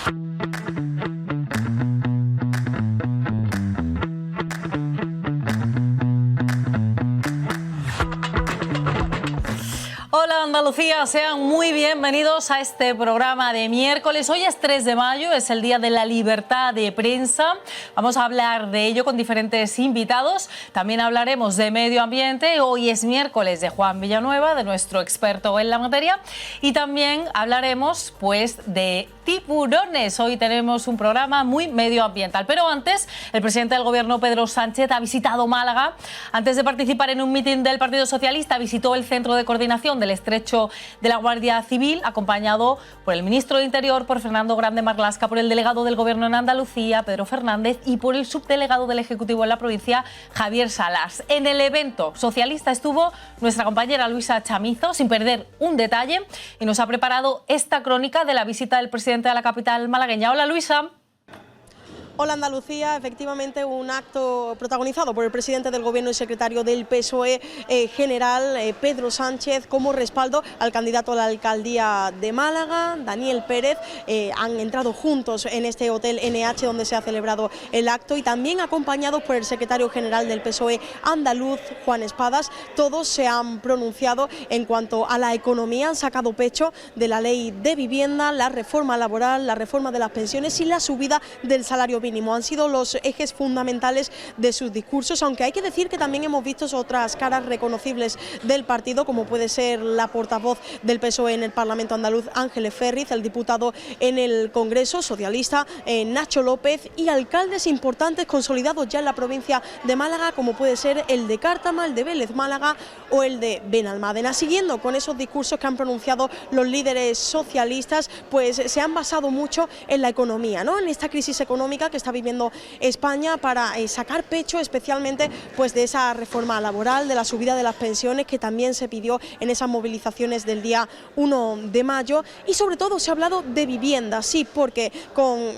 Hola Andalucía, sean muy bienvenidos a este programa de miércoles. Hoy es 3 de mayo, es el Día de la Libertad de Prensa. Vamos a hablar de ello con diferentes invitados. También hablaremos de medio ambiente. Hoy es miércoles de Juan Villanueva, de nuestro experto en la materia. Y también hablaremos pues de tiburones. Hoy tenemos un programa muy medioambiental. Pero antes, el presidente del Gobierno, Pedro Sánchez, ha visitado Málaga. Antes de participar en un mitin del Partido Socialista, visitó el Centro de Coordinación del Estrecho de la Guardia Civil, acompañado por el ministro de Interior, por Fernando Grande Marlaska, por el delegado del Gobierno en Andalucía, Pedro Fernández, y por el subdelegado del Ejecutivo en la provincia, Javier Salas. En el evento socialista estuvo nuestra compañera Luisa Chamizo, sin perder un detalle, y nos ha preparado esta crónica de la visita del presidente a la capital malagueña. Hola Luisa. Hola Andalucía, efectivamente un acto protagonizado por el presidente del Gobierno y secretario del PSOE general, Pedro Sánchez, como respaldo al candidato a la alcaldía de Málaga, Daniel Pérez. Han entrado juntos en este hotel NH donde se ha celebrado el acto y también acompañados por el secretario general del PSOE andaluz, Juan Espadas. Todos se han pronunciado en cuanto a la economía, han sacado pecho de la ley de vivienda, la reforma laboral, la reforma de las pensiones y la subida del salario mínimo. Han sido los ejes fundamentales de sus discursos, aunque hay que decir que también hemos visto otras caras reconocibles del partido, como puede ser la portavoz del PSOE en el Parlamento andaluz, Ángeles Ferriz, el diputado en el Congreso socialista, Nacho López, y alcaldes importantes consolidados ya en la provincia de Málaga, como puede ser el de Cártama, el de Vélez Málaga o el de Benalmádena. Siguiendo con esos discursos que han pronunciado los líderes socialistas, pues se han basado mucho en la economía, ¿no? En esta crisis económica que está viviendo España, para sacar pecho especialmente pues de esa reforma laboral, de la subida de las pensiones que también se pidió en esas movilizaciones del día 1 de mayo, y sobre todo se ha hablado de vivienda, sí, porque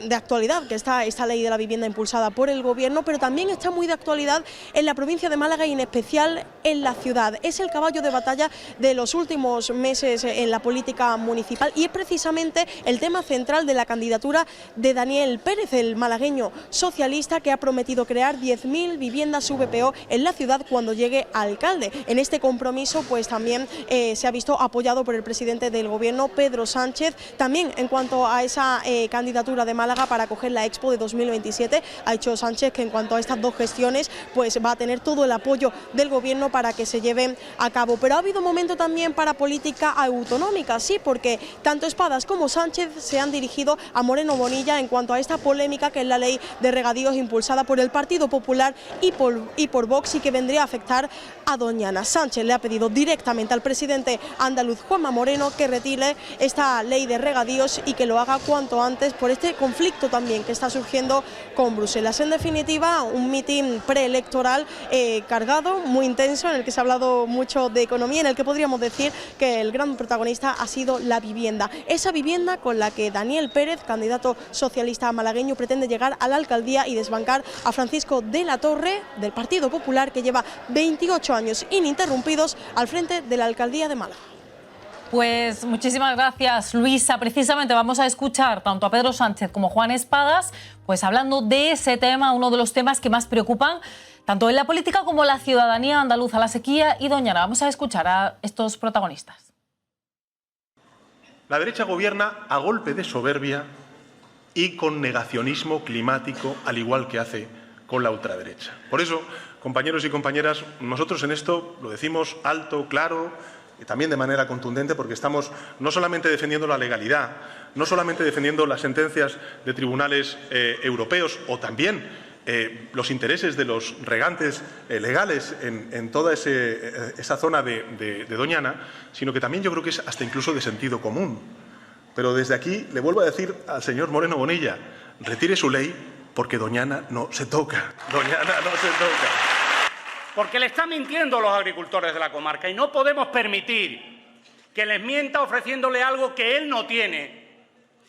de actualidad que está esta ley de la vivienda impulsada por el Gobierno, pero también está muy de actualidad en la provincia de Málaga y en especial en la ciudad. Es el caballo de batalla de los últimos meses en la política municipal y es precisamente el tema central de la candidatura de Daniel Pérez, el malagueño socialista, que ha prometido crear 10.000 viviendas VPO en la ciudad cuando llegue alcalde. En este compromiso pues también se ha visto apoyado por el presidente del Gobierno, Pedro Sánchez. También en cuanto a esa candidatura de Málaga para acoger la Expo de 2027, ha dicho Sánchez que en cuanto a estas dos gestiones pues va a tener todo el apoyo del Gobierno para que se lleven a cabo. Pero ha habido momento también para política autonómica, sí, porque tanto Espadas como Sánchez se han dirigido a Moreno Bonilla en cuanto a esta polémica que es la ley de regadíos impulsada por el Partido Popular y por Vox, y que vendría a afectar a Doñana. Sánchez le ha pedido directamente al presidente andaluz, Juanma Moreno, que retire esta ley de regadíos y que lo haga cuanto antes por este conflicto también que está surgiendo con Bruselas. En definitiva, un mitin preelectoral cargado, muy intenso, en el que se ha hablado mucho de economía, en el que podríamos decir que el gran protagonista ha sido la vivienda. Esa vivienda con la que Daniel Pérez, candidato socialista malagueño, pretende llegar a la alcaldía y desbancar a Francisco de la Torre, del Partido Popular, que lleva 28 años ininterrumpidos al frente de la alcaldía de Málaga. Pues muchísimas gracias, Luisa. Precisamente vamos a escuchar tanto a Pedro Sánchez como a Juan Espadas, pues hablando de ese tema, uno de los temas que más preocupan tanto en la política como la ciudadanía andaluza, la sequía y Doñana. Vamos a escuchar a estos protagonistas. La derecha gobierna a golpe de soberbia y con negacionismo climático, al igual que hace con la ultraderecha. Por eso, compañeros y compañeras, nosotros en esto lo decimos alto, claro y también de manera contundente, porque estamos no solamente defendiendo la legalidad, no solamente defendiendo las sentencias de tribunales europeos o también los intereses de los regantes legales en toda esa zona de Doñana, sino que también yo creo que es hasta incluso de sentido común. Pero desde aquí le vuelvo a decir al señor Moreno Bonilla, retire su ley porque Doñana no se toca. Doñana no se toca. Porque le están mintiendo los agricultores de la comarca y no podemos permitir que les mienta ofreciéndole algo que él no tiene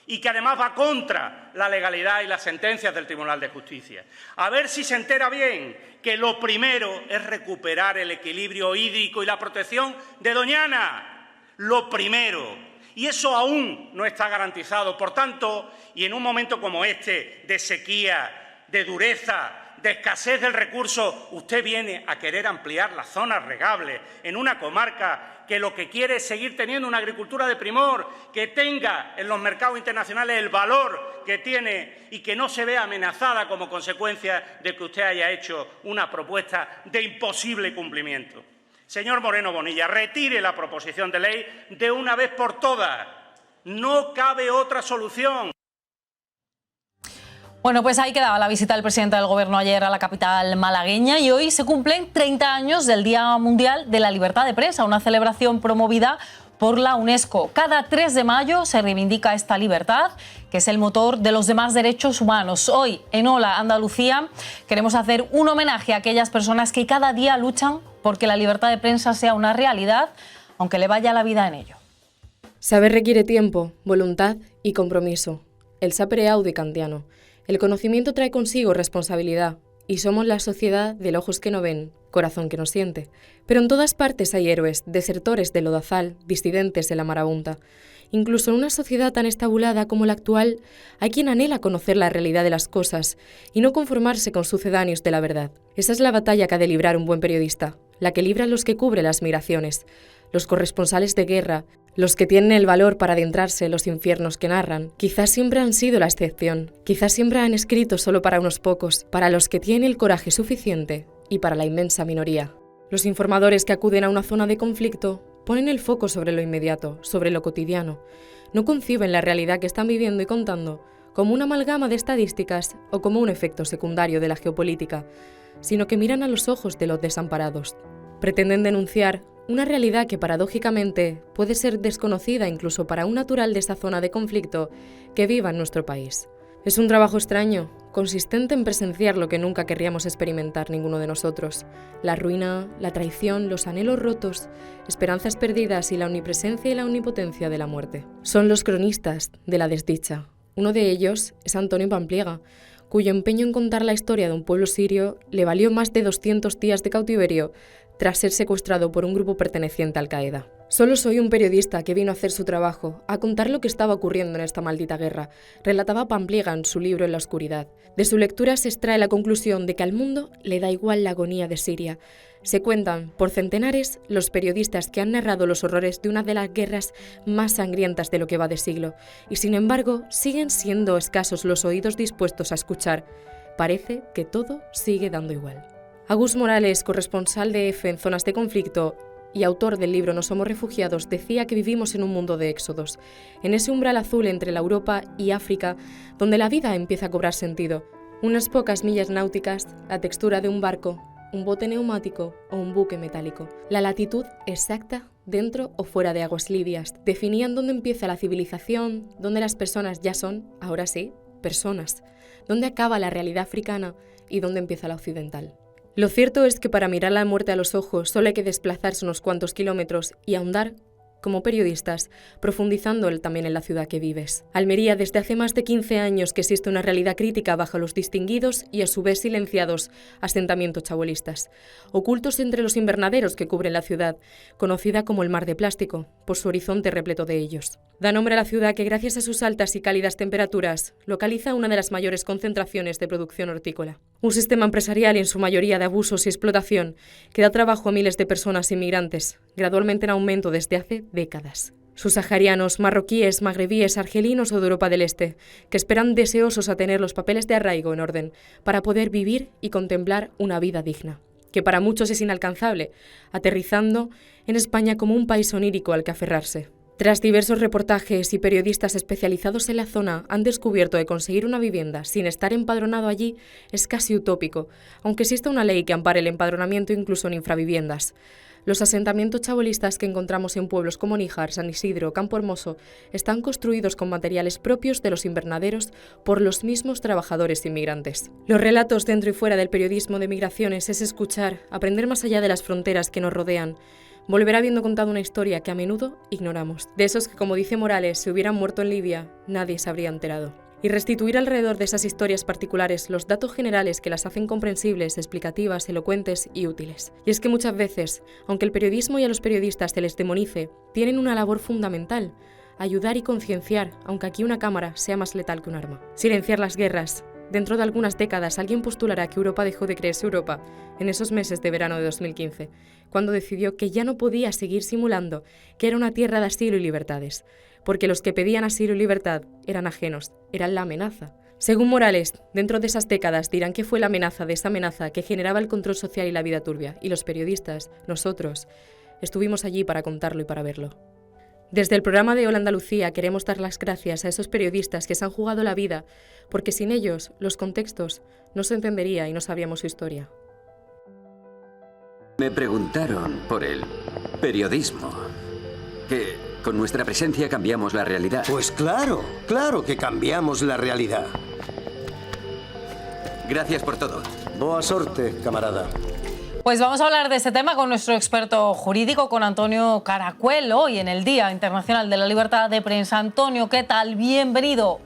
y que además va contra la legalidad y las sentencias del Tribunal de Justicia. A ver si se entera bien que lo primero es recuperar el equilibrio hídrico y la protección de Doñana. Lo primero. Y eso aún no está garantizado. Por tanto, y en un momento como este, de sequía, de dureza, de escasez del recurso, usted viene a querer ampliar las zonas regables en una comarca que lo que quiere es seguir teniendo una agricultura de primor, que tenga en los mercados internacionales el valor que tiene y que no se vea amenazada como consecuencia de que usted haya hecho una propuesta de imposible cumplimiento. Señor Moreno Bonilla, retire la proposición de ley de una vez por todas. No cabe otra solución. Bueno, pues ahí quedaba la visita del presidente del Gobierno ayer a la capital malagueña y hoy se cumplen 30 años del Día Mundial de la Libertad de Prensa, una celebración promovida por la UNESCO. Cada 3 de mayo se reivindica esta libertad, que es el motor de los demás derechos humanos. Hoy, en Hola Andalucía, queremos hacer un homenaje a aquellas personas que cada día luchan porque la libertad de prensa sea una realidad, aunque le vaya la vida en ello. Saber requiere tiempo, voluntad y compromiso. El sapere aude kantiano. El conocimiento trae consigo responsabilidad, y somos la sociedad del ojos que no ven, corazón que no siente. Pero en todas partes hay héroes, desertores del lodazal, disidentes de la marabunta. Incluso en una sociedad tan estabulada como la actual, hay quien anhela conocer la realidad de las cosas y no conformarse con sucedáneos de la verdad. Esa es la batalla que ha de librar un buen periodista, la que libran los que cubren las migraciones, los corresponsales de guerra, los que tienen el valor para adentrarse en los infiernos que narran. Quizás siempre han sido la excepción, quizás siempre han escrito solo para unos pocos, para los que tienen el coraje suficiente y para la inmensa minoría. Los informadores que acuden a una zona de conflicto ponen el foco sobre lo inmediato, sobre lo cotidiano. No conciben la realidad que están viviendo y contando como una amalgama de estadísticas o como un efecto secundario de la geopolítica, sino que miran a los ojos de los desamparados. Pretenden denunciar una realidad que paradójicamente puede ser desconocida incluso para un natural de esta zona de conflicto que viva en nuestro país. Es un trabajo extraño, consistente en presenciar lo que nunca querríamos experimentar ninguno de nosotros: la ruina, la traición, los anhelos rotos, esperanzas perdidas y la omnipresencia y la omnipotencia de la muerte. Son los cronistas de la desdicha. Uno de ellos es Antonio Pampliega, cuyo empeño en contar la historia de un pueblo sirio le valió más de 200 días de cautiverio tras ser secuestrado por un grupo perteneciente a Al-Qaeda. Solo soy un periodista que vino a hacer su trabajo, a contar lo que estaba ocurriendo en esta maldita guerra, relataba Pampliega en su libro En la oscuridad. De su lectura se extrae la conclusión de que al mundo le da igual la agonía de Siria. Se cuentan por centenares los periodistas que han narrado los horrores de una de las guerras más sangrientas de lo que va de siglo, y sin embargo siguen siendo escasos los oídos dispuestos a escuchar. Parece que todo sigue dando igual. Agus Morales, corresponsal de EFE en zonas de conflicto y autor del libro No somos refugiados, decía que vivimos en un mundo de éxodos, en ese umbral azul entre la Europa y África, donde la vida empieza a cobrar sentido. Unas pocas millas náuticas, la textura de un barco, un bote neumático o un buque metálico. La latitud exacta dentro o fuera de aguas libias definían dónde empieza la civilización, dónde las personas ya son, ahora sí, personas, dónde acaba la realidad africana y dónde empieza la occidental. Lo cierto es que para mirar la muerte a los ojos solo hay que desplazarse unos cuantos kilómetros y ahondar, como periodistas, profundizando también en la ciudad que vives. Almería, desde hace más de 15 años que existe una realidad crítica bajo los distinguidos y a su vez silenciados asentamientos chabolistas, ocultos entre los invernaderos que cubren la ciudad, conocida como el Mar de Plástico, por su horizonte repleto de ellos. Da nombre a la ciudad que, gracias a sus altas y cálidas temperaturas, localiza una de las mayores concentraciones de producción hortícola. Un sistema empresarial en su mayoría de abusos y explotación que da trabajo a miles de personas inmigrantes, gradualmente en aumento desde hace décadas. Subsaharianos, marroquíes, magrebíes, argelinos o de Europa del Este, que esperan deseosos a tener los papeles de arraigo en orden para poder vivir y contemplar una vida digna, que para muchos es inalcanzable, aterrizando en España como un país onírico al que aferrarse. Tras diversos reportajes y periodistas especializados en la zona han descubierto que conseguir una vivienda sin estar empadronado allí es casi utópico, aunque exista una ley que ampare el empadronamiento incluso en infraviviendas. Los asentamientos chabolistas que encontramos en pueblos como Níjar, San Isidro o Campo Hermoso están construidos con materiales propios de los invernaderos por los mismos trabajadores inmigrantes. Los relatos dentro y fuera del periodismo de migraciones es escuchar, aprender más allá de las fronteras que nos rodean, volver habiendo contado una historia que a menudo ignoramos. De esos que, como dice Morales, si hubieran muerto en Libia, nadie se habría enterado. Y restituir alrededor de esas historias particulares los datos generales que las hacen comprensibles, explicativas, elocuentes y útiles. Y es que muchas veces, aunque el periodismo y a los periodistas se les demonice, tienen una labor fundamental: ayudar y concienciar, aunque aquí una cámara sea más letal que un arma. Silenciar las guerras. Dentro de algunas décadas alguien postulará que Europa dejó de creerse Europa en esos meses de verano de 2015, cuando decidió que ya no podía seguir simulando que era una tierra de asilo y libertades, porque los que pedían asilo y libertad eran ajenos, eran la amenaza. Según Morales, dentro de esas décadas dirán que fue la amenaza de esa amenaza que generaba el control social y la vida turbia, y los periodistas, nosotros, estuvimos allí para contarlo y para verlo. Desde el programa de Hola Andalucía queremos dar las gracias a esos periodistas que se han jugado la vida, porque sin ellos los contextos no se entendería y no sabíamos su historia. Me preguntaron por el periodismo, que con nuestra presencia cambiamos la realidad. Pues claro, claro que cambiamos la realidad. Gracias por todo. Boa sorte, camarada. Pues vamos a hablar de este tema con nuestro experto jurídico, con Antonio Caracuel, hoy en el Día Internacional de la Libertad de Prensa. Antonio, ¿qué tal? Bienvenido.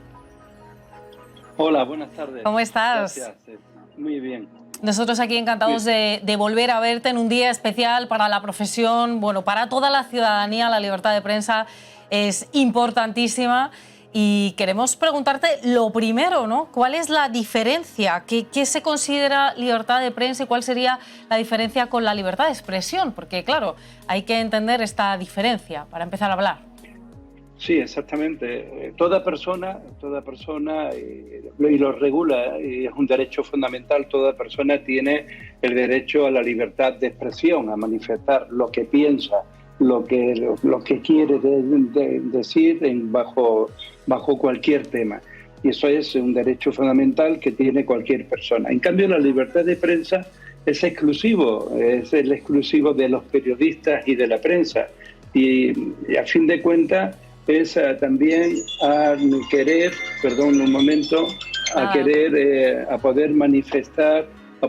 Hola, buenas tardes. ¿Cómo estás? Gracias. Muy bien. Nosotros aquí encantados de volver a verte en un día especial para la profesión, bueno, para toda la ciudadanía. La libertad de prensa es importantísima. Y queremos preguntarte lo primero, ¿no? ¿Cuál es la diferencia? ¿Qué se considera libertad de prensa y cuál sería la diferencia con la libertad de expresión? Porque, claro, hay que entender esta diferencia para empezar a hablar. Sí, exactamente. Toda persona y lo regula, y es un derecho fundamental, toda persona tiene el derecho a la libertad de expresión, a manifestar lo que piensa, lo que quiere decir bajo cualquier tema. Y eso es un derecho fundamental que tiene cualquier persona. En cambio, la libertad de prensa es el exclusivo de los periodistas y de la prensa. Y a fin de cuentas es también a querer, a poder manifestar, a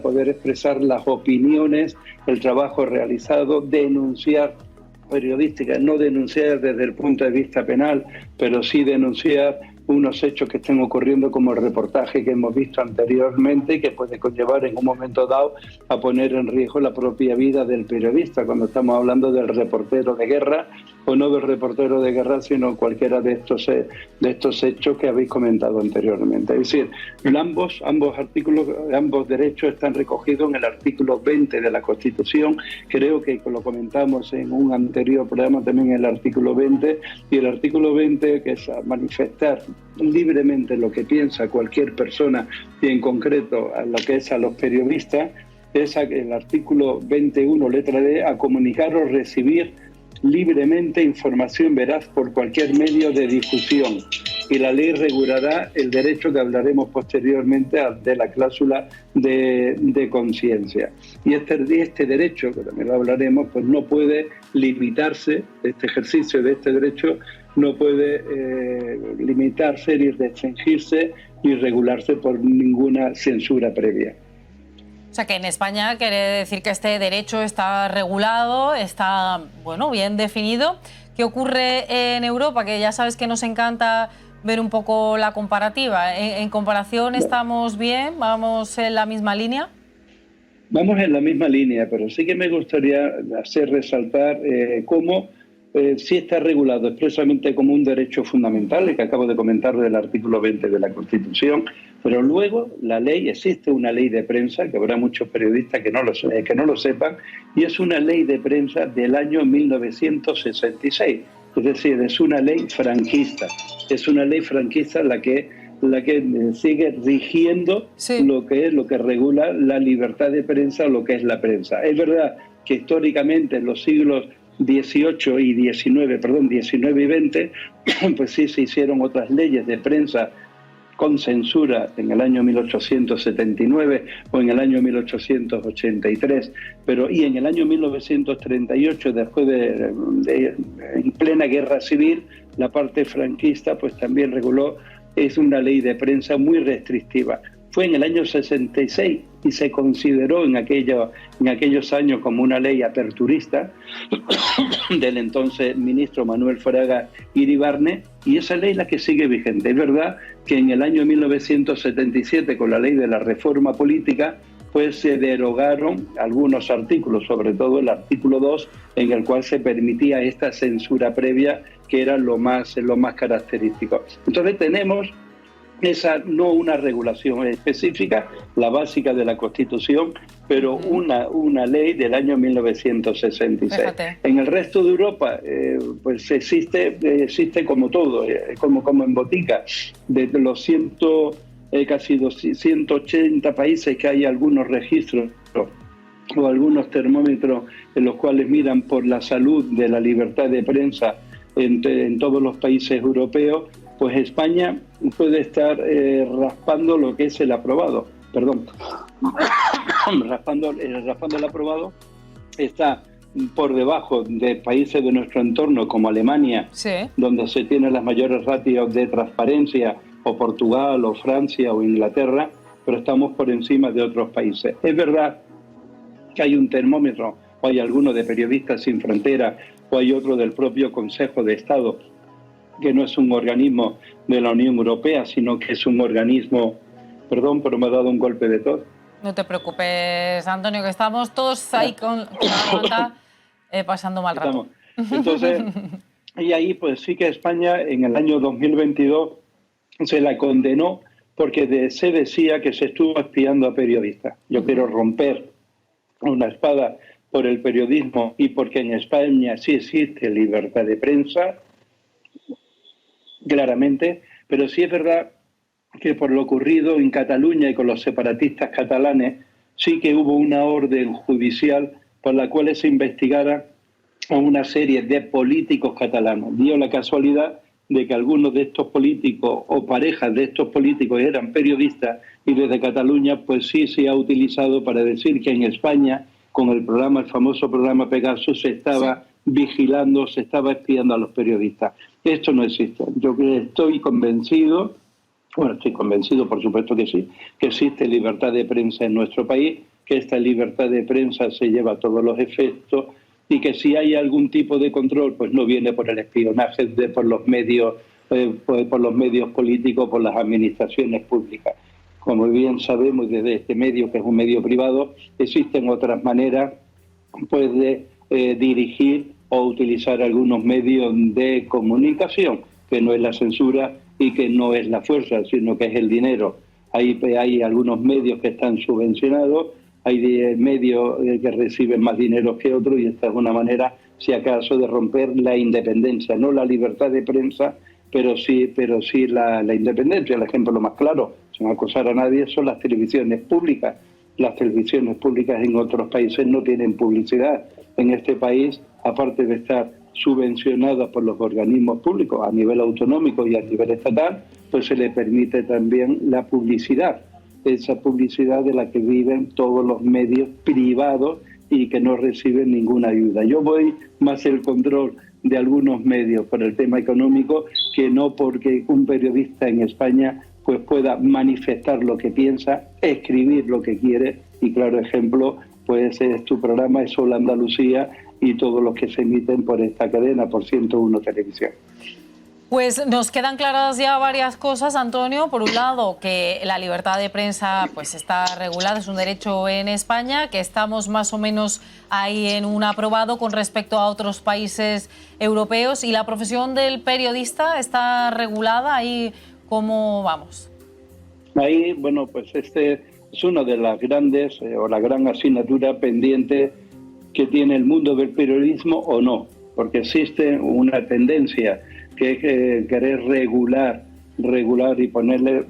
poder expresar las opiniones, el trabajo realizado, denunciar periodística, no denunciar desde el punto de vista penal, pero sí denunciar unos hechos que estén ocurriendo, como el reportaje que hemos visto anteriormente, que puede conllevar en un momento dado a poner en riesgo la propia vida del periodista, cuando estamos hablando del reportero de guerra, o no del reportero de guerra, sino cualquiera de estos hechos que habéis comentado anteriormente. Es decir, ambos derechos están recogidos en el artículo 20 de la Constitución. Creo que lo comentamos en un anterior programa también, el artículo 20, y el artículo 20, que es a manifestar libremente lo que piensa cualquier persona, y en concreto a lo que es a los periodistas, es el artículo 21, letra D, a comunicar o recibir libremente información veraz por cualquier medio de difusión, y la ley regulará el derecho que hablaremos posteriormente de la cláusula de conciencia. Y este derecho, que también lo hablaremos, pues no puede limitarse, este ejercicio de este derecho no puede limitarse ni restringirse ni regularse por ninguna censura previa. O sea, que en España quiere decir que este derecho está regulado, está, bueno, bien definido. ¿Qué ocurre en Europa? Que ya sabes que nos encanta ver un poco la comparativa. En comparación, ¿estamos bien? ¿Vamos en la misma línea? Vamos en la misma línea, pero sí que me gustaría resaltar cómo sí está regulado expresamente como un derecho fundamental, el que acabo de comentar del artículo 20 de la Constitución, pero luego la ley, existe una ley de prensa, que habrá muchos periodistas que no lo sepan, y es una ley de prensa del año 1966, es decir, es una ley franquista, la que sigue rigiendo lo que regula la libertad de prensa, lo que es la prensa. Es verdad que históricamente en los siglos 18 y 19 y 20, pues sí se hicieron otras leyes de prensa con censura en el año 1879 o en el año 1883, y en el año 1938, después en plena guerra civil, la parte franquista pues también reguló, es una ley de prensa muy restrictiva. Fue en el año 66 y se consideró en aquellos años como una ley aperturista del entonces ministro Manuel Fraga Iribarne, y esa ley es la que sigue vigente. Es verdad que en el año 1977, con la ley de la reforma política, pues se derogaron algunos artículos, sobre todo el artículo 2, en el cual se permitía esta censura previa, que era lo más característico. Entonces tenemos esa, no una regulación específica, la básica de la Constitución, pero una ley del año 1966. Fíjate. En el resto de Europa, pues existe como todo, como en botica. De los casi 180 países que hay algunos registros o algunos termómetros en los cuales miran por la salud de la libertad de prensa en todos los países europeos, pues España puede estar raspando lo que es el aprobado. Perdón, raspando el aprobado, está por debajo de países de nuestro entorno como Alemania, Sí. donde se tienen las mayores ratios de transparencia, o Portugal, o Francia, o Inglaterra, pero estamos por encima de otros países. Es verdad que hay un termómetro, o hay alguno de Periodistas Sin Fronteras, o hay otro del propio Consejo de Estado, que no es un organismo de la Unión Europea, sino que es un organismo... Perdón, pero me ha dado un golpe de tos. No te preocupes, Antonio, que estamos todos ahí con la garganta pasando mal rato. Entonces, y ahí pues sí que España en el año 2022 se la condenó porque se decía que se estuvo espiando a periodistas. Yo quiero romper una espada por el periodismo y porque en España sí existe libertad de prensa, claramente, pero sí es verdad que por lo ocurrido en Cataluña y con los separatistas catalanes, sí que hubo una orden judicial por la cual se investigara a una serie de políticos catalanos. Dio la casualidad de que algunos de estos políticos o parejas de estos políticos eran periodistas y desde Cataluña pues sí se ha utilizado para decir que en España, con el famoso programa Pegasus, se estaba vigilando, se estaba espiando a los periodistas. Esto no existe. Yo estoy convencido, por supuesto que sí, que existe libertad de prensa en nuestro país, que esta libertad de prensa se lleva a todos los efectos y que si hay algún tipo de control, pues no viene por el espionaje, por los medios políticos, por las administraciones públicas. Como bien sabemos desde este medio, que es un medio privado, existen otras maneras pues de dirigir o utilizar algunos medios de comunicación, que no es la censura y que no es la fuerza, sino que es el dinero. Hay algunos medios que están subvencionados, hay medios que reciben más dinero que otros, y esta es una manera, si acaso, de romper la independencia, no la libertad de prensa, pero sí la independencia. El ejemplo más claro, sin acusar a nadie, son las televisiones públicas. Las televisiones públicas en otros países no tienen publicidad. En este país, aparte de estar subvencionadas por los organismos públicos a nivel autonómico y a nivel estatal, pues se le permite también la publicidad, esa publicidad de la que viven todos los medios privados y que no reciben ninguna ayuda. Yo voy más el control de algunos medios por el tema económico que no porque un periodista en España pues pueda manifestar lo que piensa, escribir lo que quiere, y claro ejemplo pues es tu programa, es Hola Andalucía, y todos los que se emiten por esta cadena, por 101 Televisión. Pues nos quedan claras ya varias cosas, Antonio. Por un lado, que la libertad de prensa pues está regulada, es un derecho en España, que estamos más o menos ahí en un aprobado con respecto a otros países europeos, y la profesión del periodista está regulada. Ahí, ¿cómo vamos? Ahí, bueno, pues este es una de las grandes o la gran asignatura pendiente que tiene el mundo del periodismo, o no, porque existe una tendencia que es querer regular y ponerle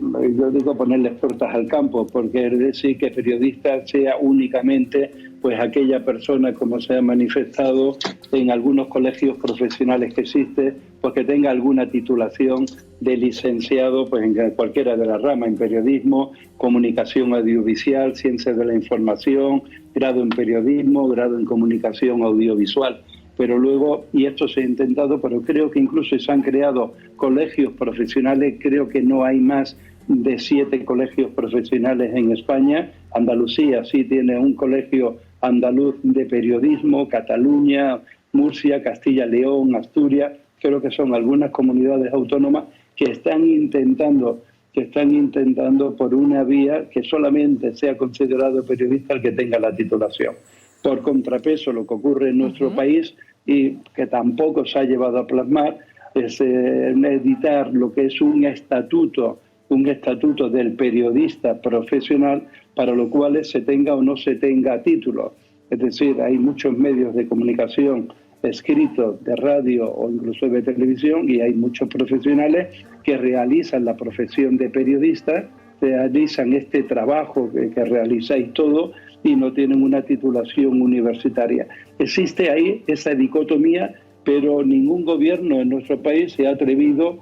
puertas al campo, porque es decir que periodista sea únicamente pues aquella persona, como se ha manifestado en algunos colegios profesionales que existe, pues que tenga alguna titulación de licenciado pues en cualquiera de las ramas, en periodismo, comunicación audiovisual, ciencias de la información, grado en periodismo, grado en comunicación audiovisual. Pero luego, y esto se ha intentado, pero creo que incluso se han creado colegios profesionales, creo que no hay más de 7 colegios profesionales en España. Andalucía sí tiene un colegio andaluz de periodismo, Cataluña, Murcia, Castilla, León, Asturias, creo que son algunas comunidades autónomas que están intentando que están intentando por una vía que solamente sea considerado periodista el que tenga la titulación. Por contrapeso, lo que ocurre en nuestro país y que tampoco se ha llevado a plasmar es editar lo que es un estatuto del periodista profesional, para lo cual se tenga o no se tenga título. Es decir, hay muchos medios de comunicación escritos, de radio o incluso de televisión, y hay muchos profesionales que realizan la profesión de periodista, realizan este trabajo que realizáis todo y no tienen una titulación universitaria. Existe ahí esa dicotomía, pero ningún gobierno en nuestro país se ha atrevido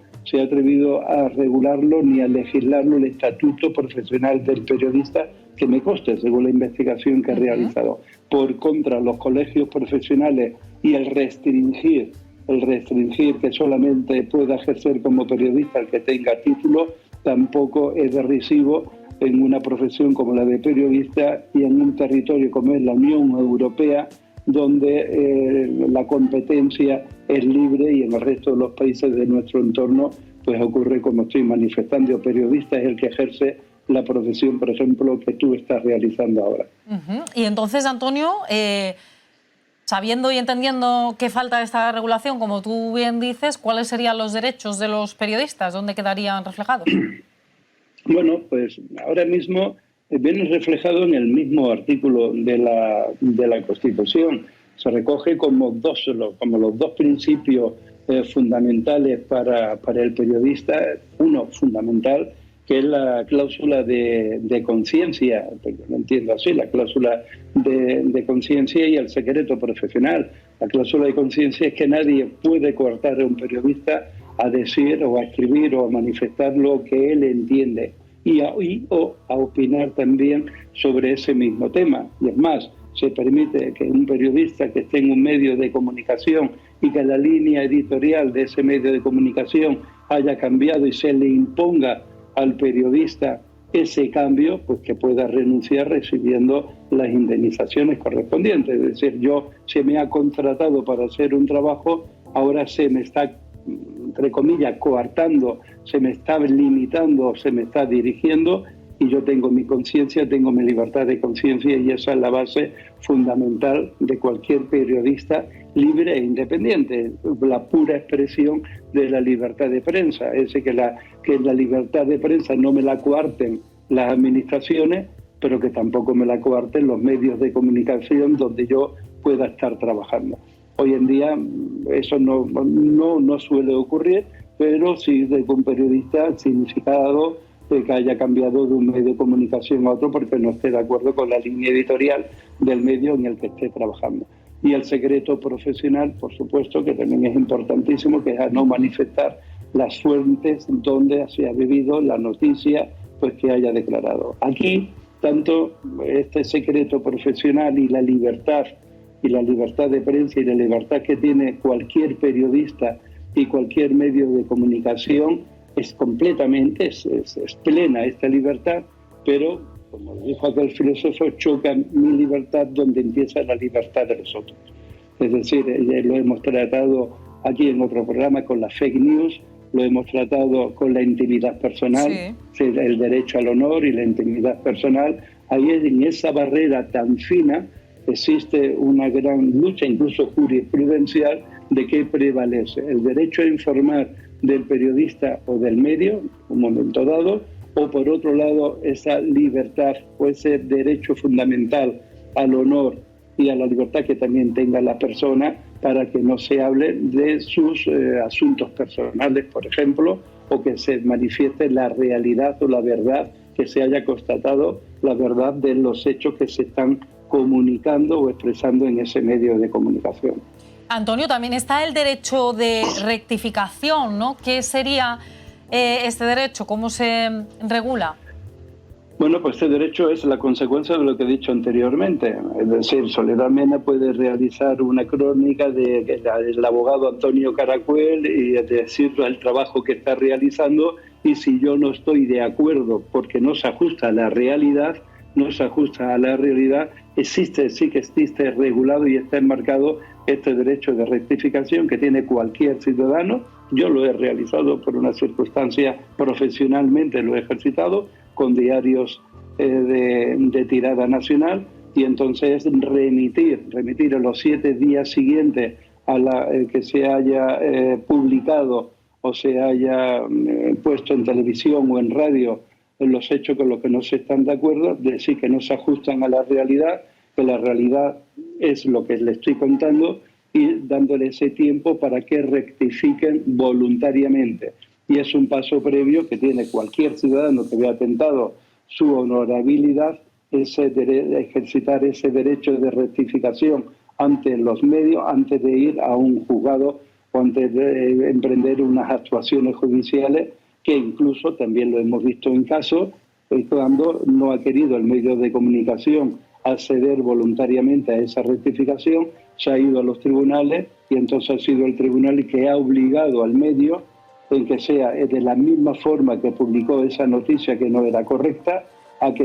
a regularlo ni a legislarlo, el estatuto profesional del periodista, que me consta, según la investigación que he realizado. Por contra, los colegios profesionales y el restringir que solamente pueda ejercer como periodista el que tenga título, tampoco es de recibo en una profesión como la de periodista y en un territorio como es la Unión Europea, donde la competencia es libre, y en el resto de los países de nuestro entorno pues ocurre como estoy manifestando. El periodista es el que ejerce la profesión, por ejemplo, que tú estás realizando ahora. Y entonces, Antonio, sabiendo y entendiendo que falta esta regulación, como tú bien dices, ¿cuáles serían los derechos de los periodistas? ¿Dónde quedarían reflejados? Bueno, pues ahora mismo viene reflejado en el mismo artículo de la Constitución. Se recoge como los dos principios fundamentales para el periodista. Uno fundamental, que es la cláusula de conciencia, porque lo entiendo así, la cláusula de conciencia y el secreto profesional. La cláusula de conciencia es que nadie puede coartar a un periodista a decir o a escribir o a manifestar lo que él entiende o a opinar también sobre ese mismo tema. Y es más, se permite que un periodista que esté en un medio de comunicación y que la línea editorial de ese medio de comunicación haya cambiado y se le imponga al periodista ese cambio, pues que pueda renunciar recibiendo las indemnizaciones correspondientes. Es decir, se me ha contratado para hacer un trabajo, ahora se me está, entre comillas, coartando, se me está limitando, se me está dirigiendo, y yo tengo mi conciencia, tengo mi libertad de conciencia, y esa es la base fundamental de cualquier periodista libre e independiente, la pura expresión de la libertad de prensa. Es decir, que la libertad de prensa no me la coarten las administraciones, pero que tampoco me la coarten los medios de comunicación donde yo pueda estar trabajando. Hoy en día eso no suele ocurrir, pero sí de que un periodista significado que haya cambiado de un medio de comunicación a otro porque no esté de acuerdo con la línea editorial del medio en el que esté trabajando. Y el secreto profesional, por supuesto, que también es importantísimo, que es a no manifestar las fuentes donde se ha vivido la noticia pues que haya declarado. Aquí, tanto este secreto profesional y la libertad de prensa y la libertad que tiene cualquier periodista y cualquier medio de comunicación, es completamente, es plena esta libertad, pero, como dijo aquel filósofo, choca mi libertad donde empieza la libertad de los otros. Es decir, lo hemos tratado aquí en otro programa con la fake news, lo hemos tratado con la intimidad personal, sí, el derecho al honor y la intimidad personal. Ahí en esa barrera tan fina existe una gran lucha, incluso jurisprudencial, de qué prevalece: el derecho a informar del periodista o del medio en un momento dado, o por otro lado esa libertad o ese derecho fundamental al honor y a la libertad que también tenga la persona para que no se hable de sus asuntos personales, por ejemplo, o que se manifieste la realidad o la verdad, que se haya constatado la verdad de los hechos que se están comunicando o expresando en ese medio de comunicación. Antonio, también está el derecho de rectificación, ¿no? ¿Qué sería este derecho? ¿Cómo se regula? Bueno, pues este derecho es la consecuencia de lo que he dicho anteriormente. Es decir, Soledad Mena puede realizar una crónica del abogado Antonio Caracuel y decir el trabajo que está realizando, y si yo no estoy de acuerdo porque no se ajusta a la realidad, sí que existe regulado y está enmarcado este derecho de rectificación que tiene cualquier ciudadano, Yo lo he realizado por una circunstancia, profesionalmente lo he ejercitado, con diarios de tirada nacional, y entonces remitir en los 7 días siguientes a que se haya publicado o se haya puesto en televisión o en radio los hechos con los que no se están de acuerdo, decir que no se ajustan a la realidad, que la realidad es lo que le estoy contando, y dándole ese tiempo para que rectifiquen voluntariamente. Y es un paso previo que tiene cualquier ciudadano que vea atentado su honorabilidad, ejercitar ese derecho de rectificación ante los medios, antes de ir a un juzgado o antes de emprender unas actuaciones judiciales, que incluso también lo hemos visto en casos cuando no ha querido el medio de comunicación acceder voluntariamente a esa rectificación, se ha ido a los tribunales, y entonces ha sido el tribunal el que ha obligado al medio en que sea de la misma forma que publicó esa noticia que no era correcta, a que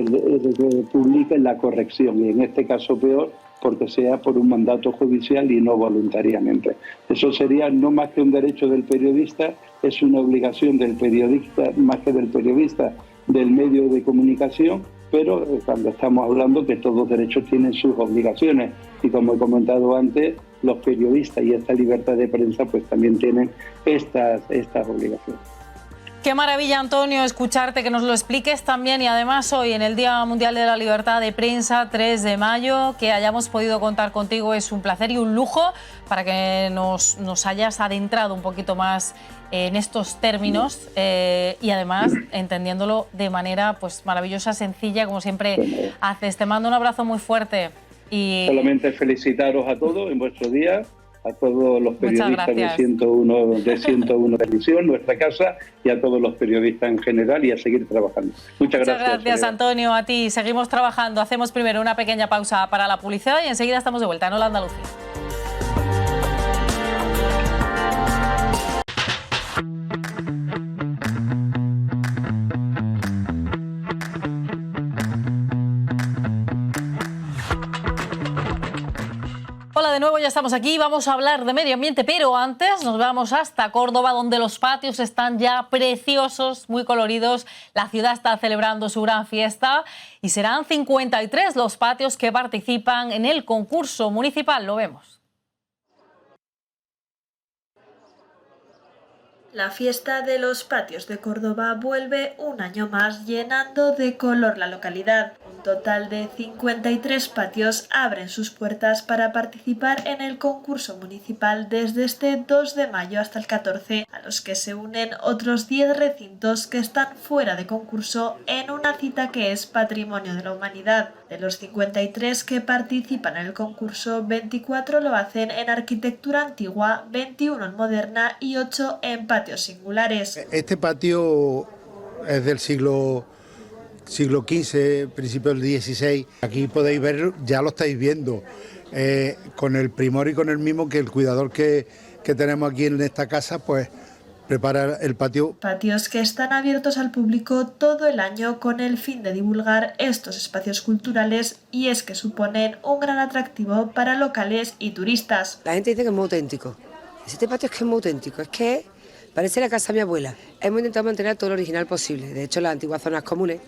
publiquen la corrección, y en este caso peor, porque sea por un mandato judicial y no voluntariamente. Eso sería no más que un derecho del periodista, es una obligación del periodista, más que del periodista, del medio de comunicación, pero cuando estamos hablando que todos los derechos tienen sus obligaciones, y como he comentado antes, los periodistas y esta libertad de prensa pues también tienen estas obligaciones. Qué maravilla, Antonio, escucharte, que nos lo expliques también, y además hoy en el Día Mundial de la Libertad de Prensa, 3 de mayo, que hayamos podido contar contigo es un placer y un lujo, para que nos hayas adentrado un poquito más en estos términos y además entendiéndolo de manera pues maravillosa, sencilla, como siempre haces. Te mando un abrazo muy fuerte. Y solamente felicitaros a todos en vuestro día, a todos los periodistas de 101 Televisión, nuestra casa, y a todos los periodistas en general, y a seguir trabajando. Muchas gracias, Antonio, a ti. Seguimos trabajando. Hacemos primero una pequeña pausa para la publicidad y enseguida estamos de vuelta en Hola Andalucía. Hola de nuevo, ya estamos aquí, vamos a hablar de medio ambiente, pero antes nos vamos hasta Córdoba, donde los patios están ya preciosos, muy coloridos. La ciudad está celebrando su gran fiesta y serán 53 los patios que participan en el concurso municipal. Lo vemos. La fiesta de los patios de Córdoba vuelve un año más, llenando de color la localidad. Un total de 53 patios abren sus puertas para participar en el concurso municipal desde este 2 de mayo hasta el 14, a los que se unen otros 10 recintos que están fuera de concurso en una cita que es Patrimonio de la Humanidad. De los 53 que participan en el concurso, 24 lo hacen en arquitectura antigua, 21 en moderna y 8 en patios singulares. Este patio es del siglo XV, principio del XVI. Aquí podéis ver, ya lo estáis viendo, con el primor y con el mimo que el cuidador que tenemos aquí en esta casa, pues prepara el patio. Patios que están abiertos al público todo el año con el fin de divulgar estos espacios culturales, y es que suponen un gran atractivo para locales y turistas. La gente dice que es muy auténtico. Este patio es que es muy auténtico, es que parece la casa de mi abuela. Hemos intentado mantener todo lo original posible. De hecho, las antiguas zonas comunes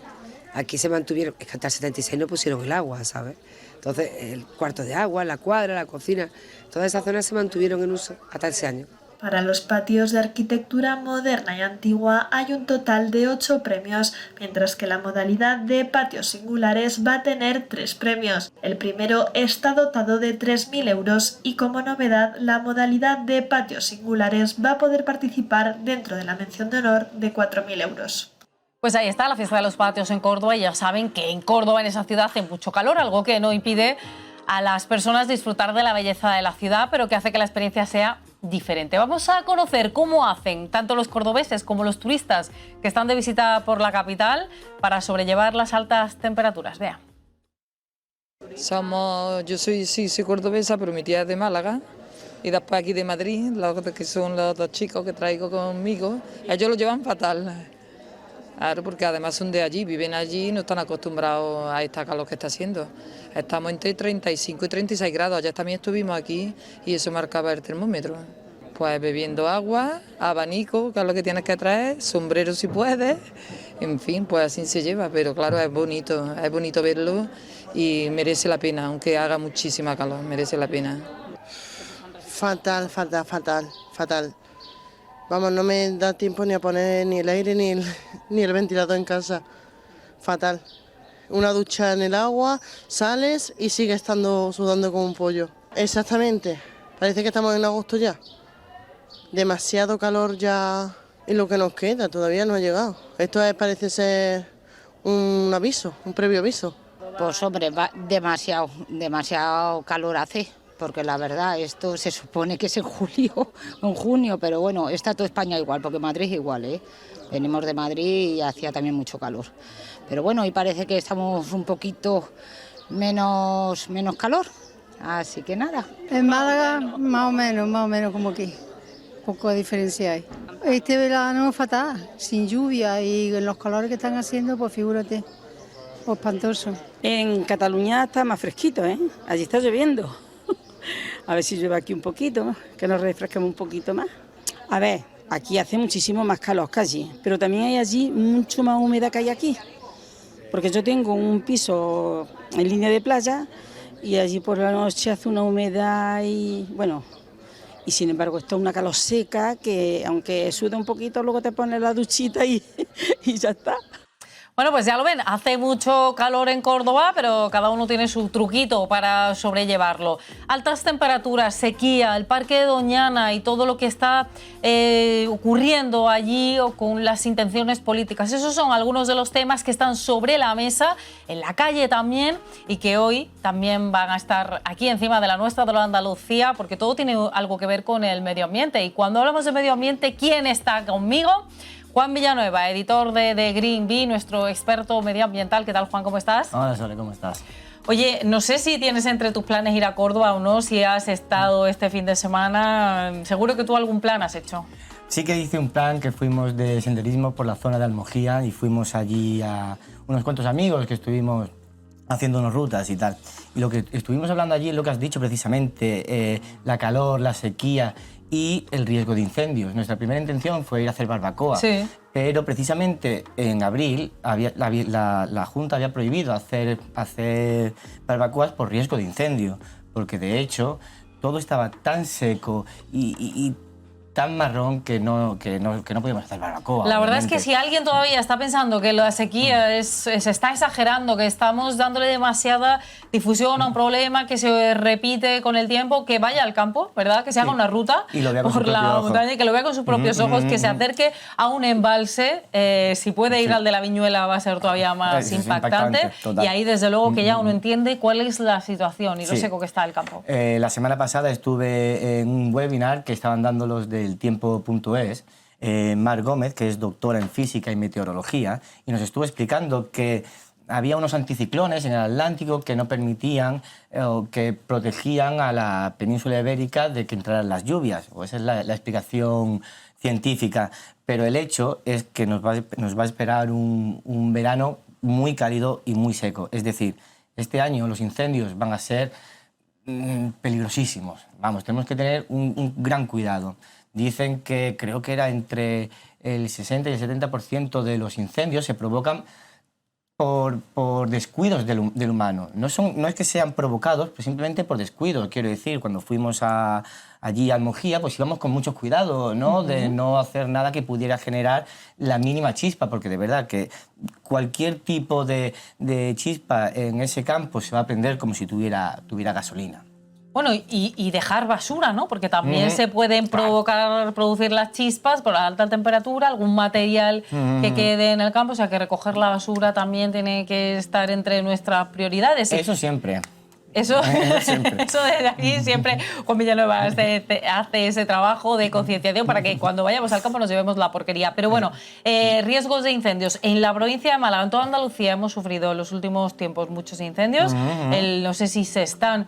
aquí se mantuvieron, es que hasta el 76 no pusieron el agua, ¿sabes? Entonces, el cuarto de agua, la cuadra, la cocina, todas esas zonas se mantuvieron en uso hasta ese año. Para los patios de arquitectura moderna y antigua hay un total de 8 premios, mientras que la modalidad de patios singulares va a tener 3 premios. El primero está dotado de 3.000 euros y, como novedad, la modalidad de patios singulares va a poder participar dentro de la mención de honor de 4.000 euros. Pues ahí está la fiesta de los patios en Córdoba, y ya saben que en Córdoba, en esa ciudad, hace mucho calor, algo que no impide a las personas disfrutar de la belleza de la ciudad, pero que hace que la experiencia sea diferente. Vamos a conocer cómo hacen tanto los cordobeses como los turistas que están de visita por la capital para sobrellevar las altas temperaturas. Vean. Yo soy cordobesa, pero mi tía es de Málaga, y después aquí de Madrid, que son los 2 chicos que traigo conmigo, ellos lo llevan fatal. Claro, porque además son de allí, viven allí y no están acostumbrados a esta calor que está haciendo. Estamos entre 35 y 36 grados, ayer también estuvimos aquí y eso marcaba el termómetro. pues bebiendo agua, abanico, que es lo que tienes que traer, sombrero si puedes, en fin, pues así se lleva, pero claro, es bonito verlo y merece la pena, aunque haga muchísima calor, merece la pena. Fatal. Vamos, no me da tiempo ni a poner ni el aire ni el ventilador en casa. Fatal. Una ducha en el agua, sales y sigues estando sudando como un pollo. Exactamente. Parece que estamos en agosto ya. Demasiado calor ya y lo que nos queda todavía no ha llegado. Esto parece ser un aviso, un previo aviso. Pues hombre, demasiado calor hace, porque la verdad esto se supone que es en julio, en junio, pero bueno, está toda España igual, porque Madrid es igual, ¿eh? Venimos de Madrid y hacía también mucho calor. Pero bueno, hoy parece que estamos un poquito menos calor, así que nada. En Málaga más o menos como aquí, poco de diferencia hay. Este verano fatal, sin lluvia y los calores que están haciendo, pues figúrate, pues espantoso. En Cataluña está más fresquito, ¿eh? Allí está lloviendo. A ver si llueve aquí un poquito, que nos refresquemos un poquito más. A ver, aquí hace muchísimo más calor que allí, pero también hay allí mucho más humedad que hay aquí. Porque yo tengo un piso en línea de playa y allí por la noche hace una humedad y bueno, y sin embargo está una calor seca que aunque suda un poquito luego te pones la duchita y ya está. Bueno, pues ya lo ven, hace mucho calor en Córdoba, pero cada uno tiene su truquito para sobrellevarlo. Altas temperaturas, sequía, el Parque de Doñana y todo lo que está ocurriendo allí o con las intenciones políticas. Esos son algunos de los temas que están sobre la mesa, en la calle también, y que hoy también van a estar aquí encima de la nuestra, de la Andalucía, porque todo tiene algo que ver con el medio ambiente. Y cuando hablamos de medio ambiente, ¿quién está conmigo? Juan Villanueva, editor de Green Bee, nuestro experto medioambiental. ¿Qué tal, Juan? ¿Cómo estás? Hola, Sole, ¿cómo estás? Oye, no sé si tienes entre tus planes ir a Córdoba o no, si has estado este fin de semana. Seguro que tú algún plan has hecho. Sí que hice un plan que fuimos de senderismo por la zona de Almojía y fuimos allí a unos cuantos amigos que estuvimos haciendo unas rutas y tal. Y lo que estuvimos hablando allí es lo que has dicho precisamente, la calor, la sequía y el riesgo de incendios. Nuestra primera intención fue ir a hacer barbacoa, sí, pero precisamente en abril la Junta había prohibido hacer barbacoas por riesgo de incendio, porque de hecho todo estaba tan seco y tan marrón que no podíamos hacer barbacoa. La verdad obviamente. es que si alguien todavía está pensando que la sequía se está exagerando, que estamos dándole demasiada difusión a un problema que se repite con el tiempo, que vaya al campo, ¿verdad? Que se haga una ruta por la montaña y que lo vea con sus propios ojos, que se acerque a un embalse. Si puede ir al de la Viñuela va a ser todavía más impactante. Y ahí desde luego que ya uno entiende cuál es la situación y lo seco que está el campo. La semana pasada estuve en un webinar que estaban dando los del tiempo.es, Mar Gómez, que es doctora en física y meteorología, y nos estuvo explicando que había unos anticiclones en el Atlántico que no permitían o que protegían a la península ibérica de que entraran las lluvias. O esa es la explicación científica. Pero el hecho es que nos va a esperar un verano muy cálido y muy seco. Es decir, este año los incendios van a ser peligrosísimos. Vamos, tenemos que tener un gran cuidado. Dicen que creo que era entre el 60 y el 70% de los incendios se provocan por descuidos del humano. No es que sean provocados, pues simplemente por descuido. Quiero decir, cuando fuimos allí a Almojía, pues íbamos con mucho cuidado, ¿no? De no hacer nada que pudiera generar la mínima chispa, porque de verdad que cualquier tipo de chispa en ese campo se va a prender como si tuviera gasolina. Bueno, y dejar basura, ¿no? Porque también se pueden producir las chispas por la alta temperatura, algún material que quede en el campo, o sea que recoger la basura también tiene que estar entre nuestras prioridades. Eso siempre. Eso desde aquí siempre Juan Villanueva hace ese trabajo de concienciación para que cuando vayamos al campo nos llevemos la porquería. Pero bueno, riesgos de incendios. En la provincia de Málaga, en toda Andalucía, hemos sufrido en los últimos tiempos muchos incendios. No sé si se están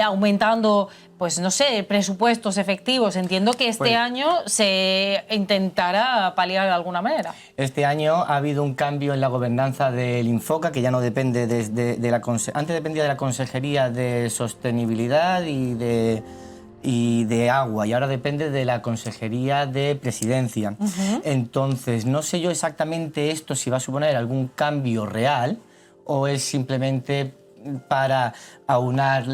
aumentando, pues no sé, presupuestos efectivos. Entiendo que este año se intentará paliar de alguna manera. Este año ha habido un cambio en la gobernanza del Infoca, que ya no depende antes dependía de la Consejería de Sostenibilidad y de y de agua, y ahora depende de la Consejería de Presidencia. Entonces, no sé yo exactamente esto si va a suponer algún cambio real o es simplemente para aunar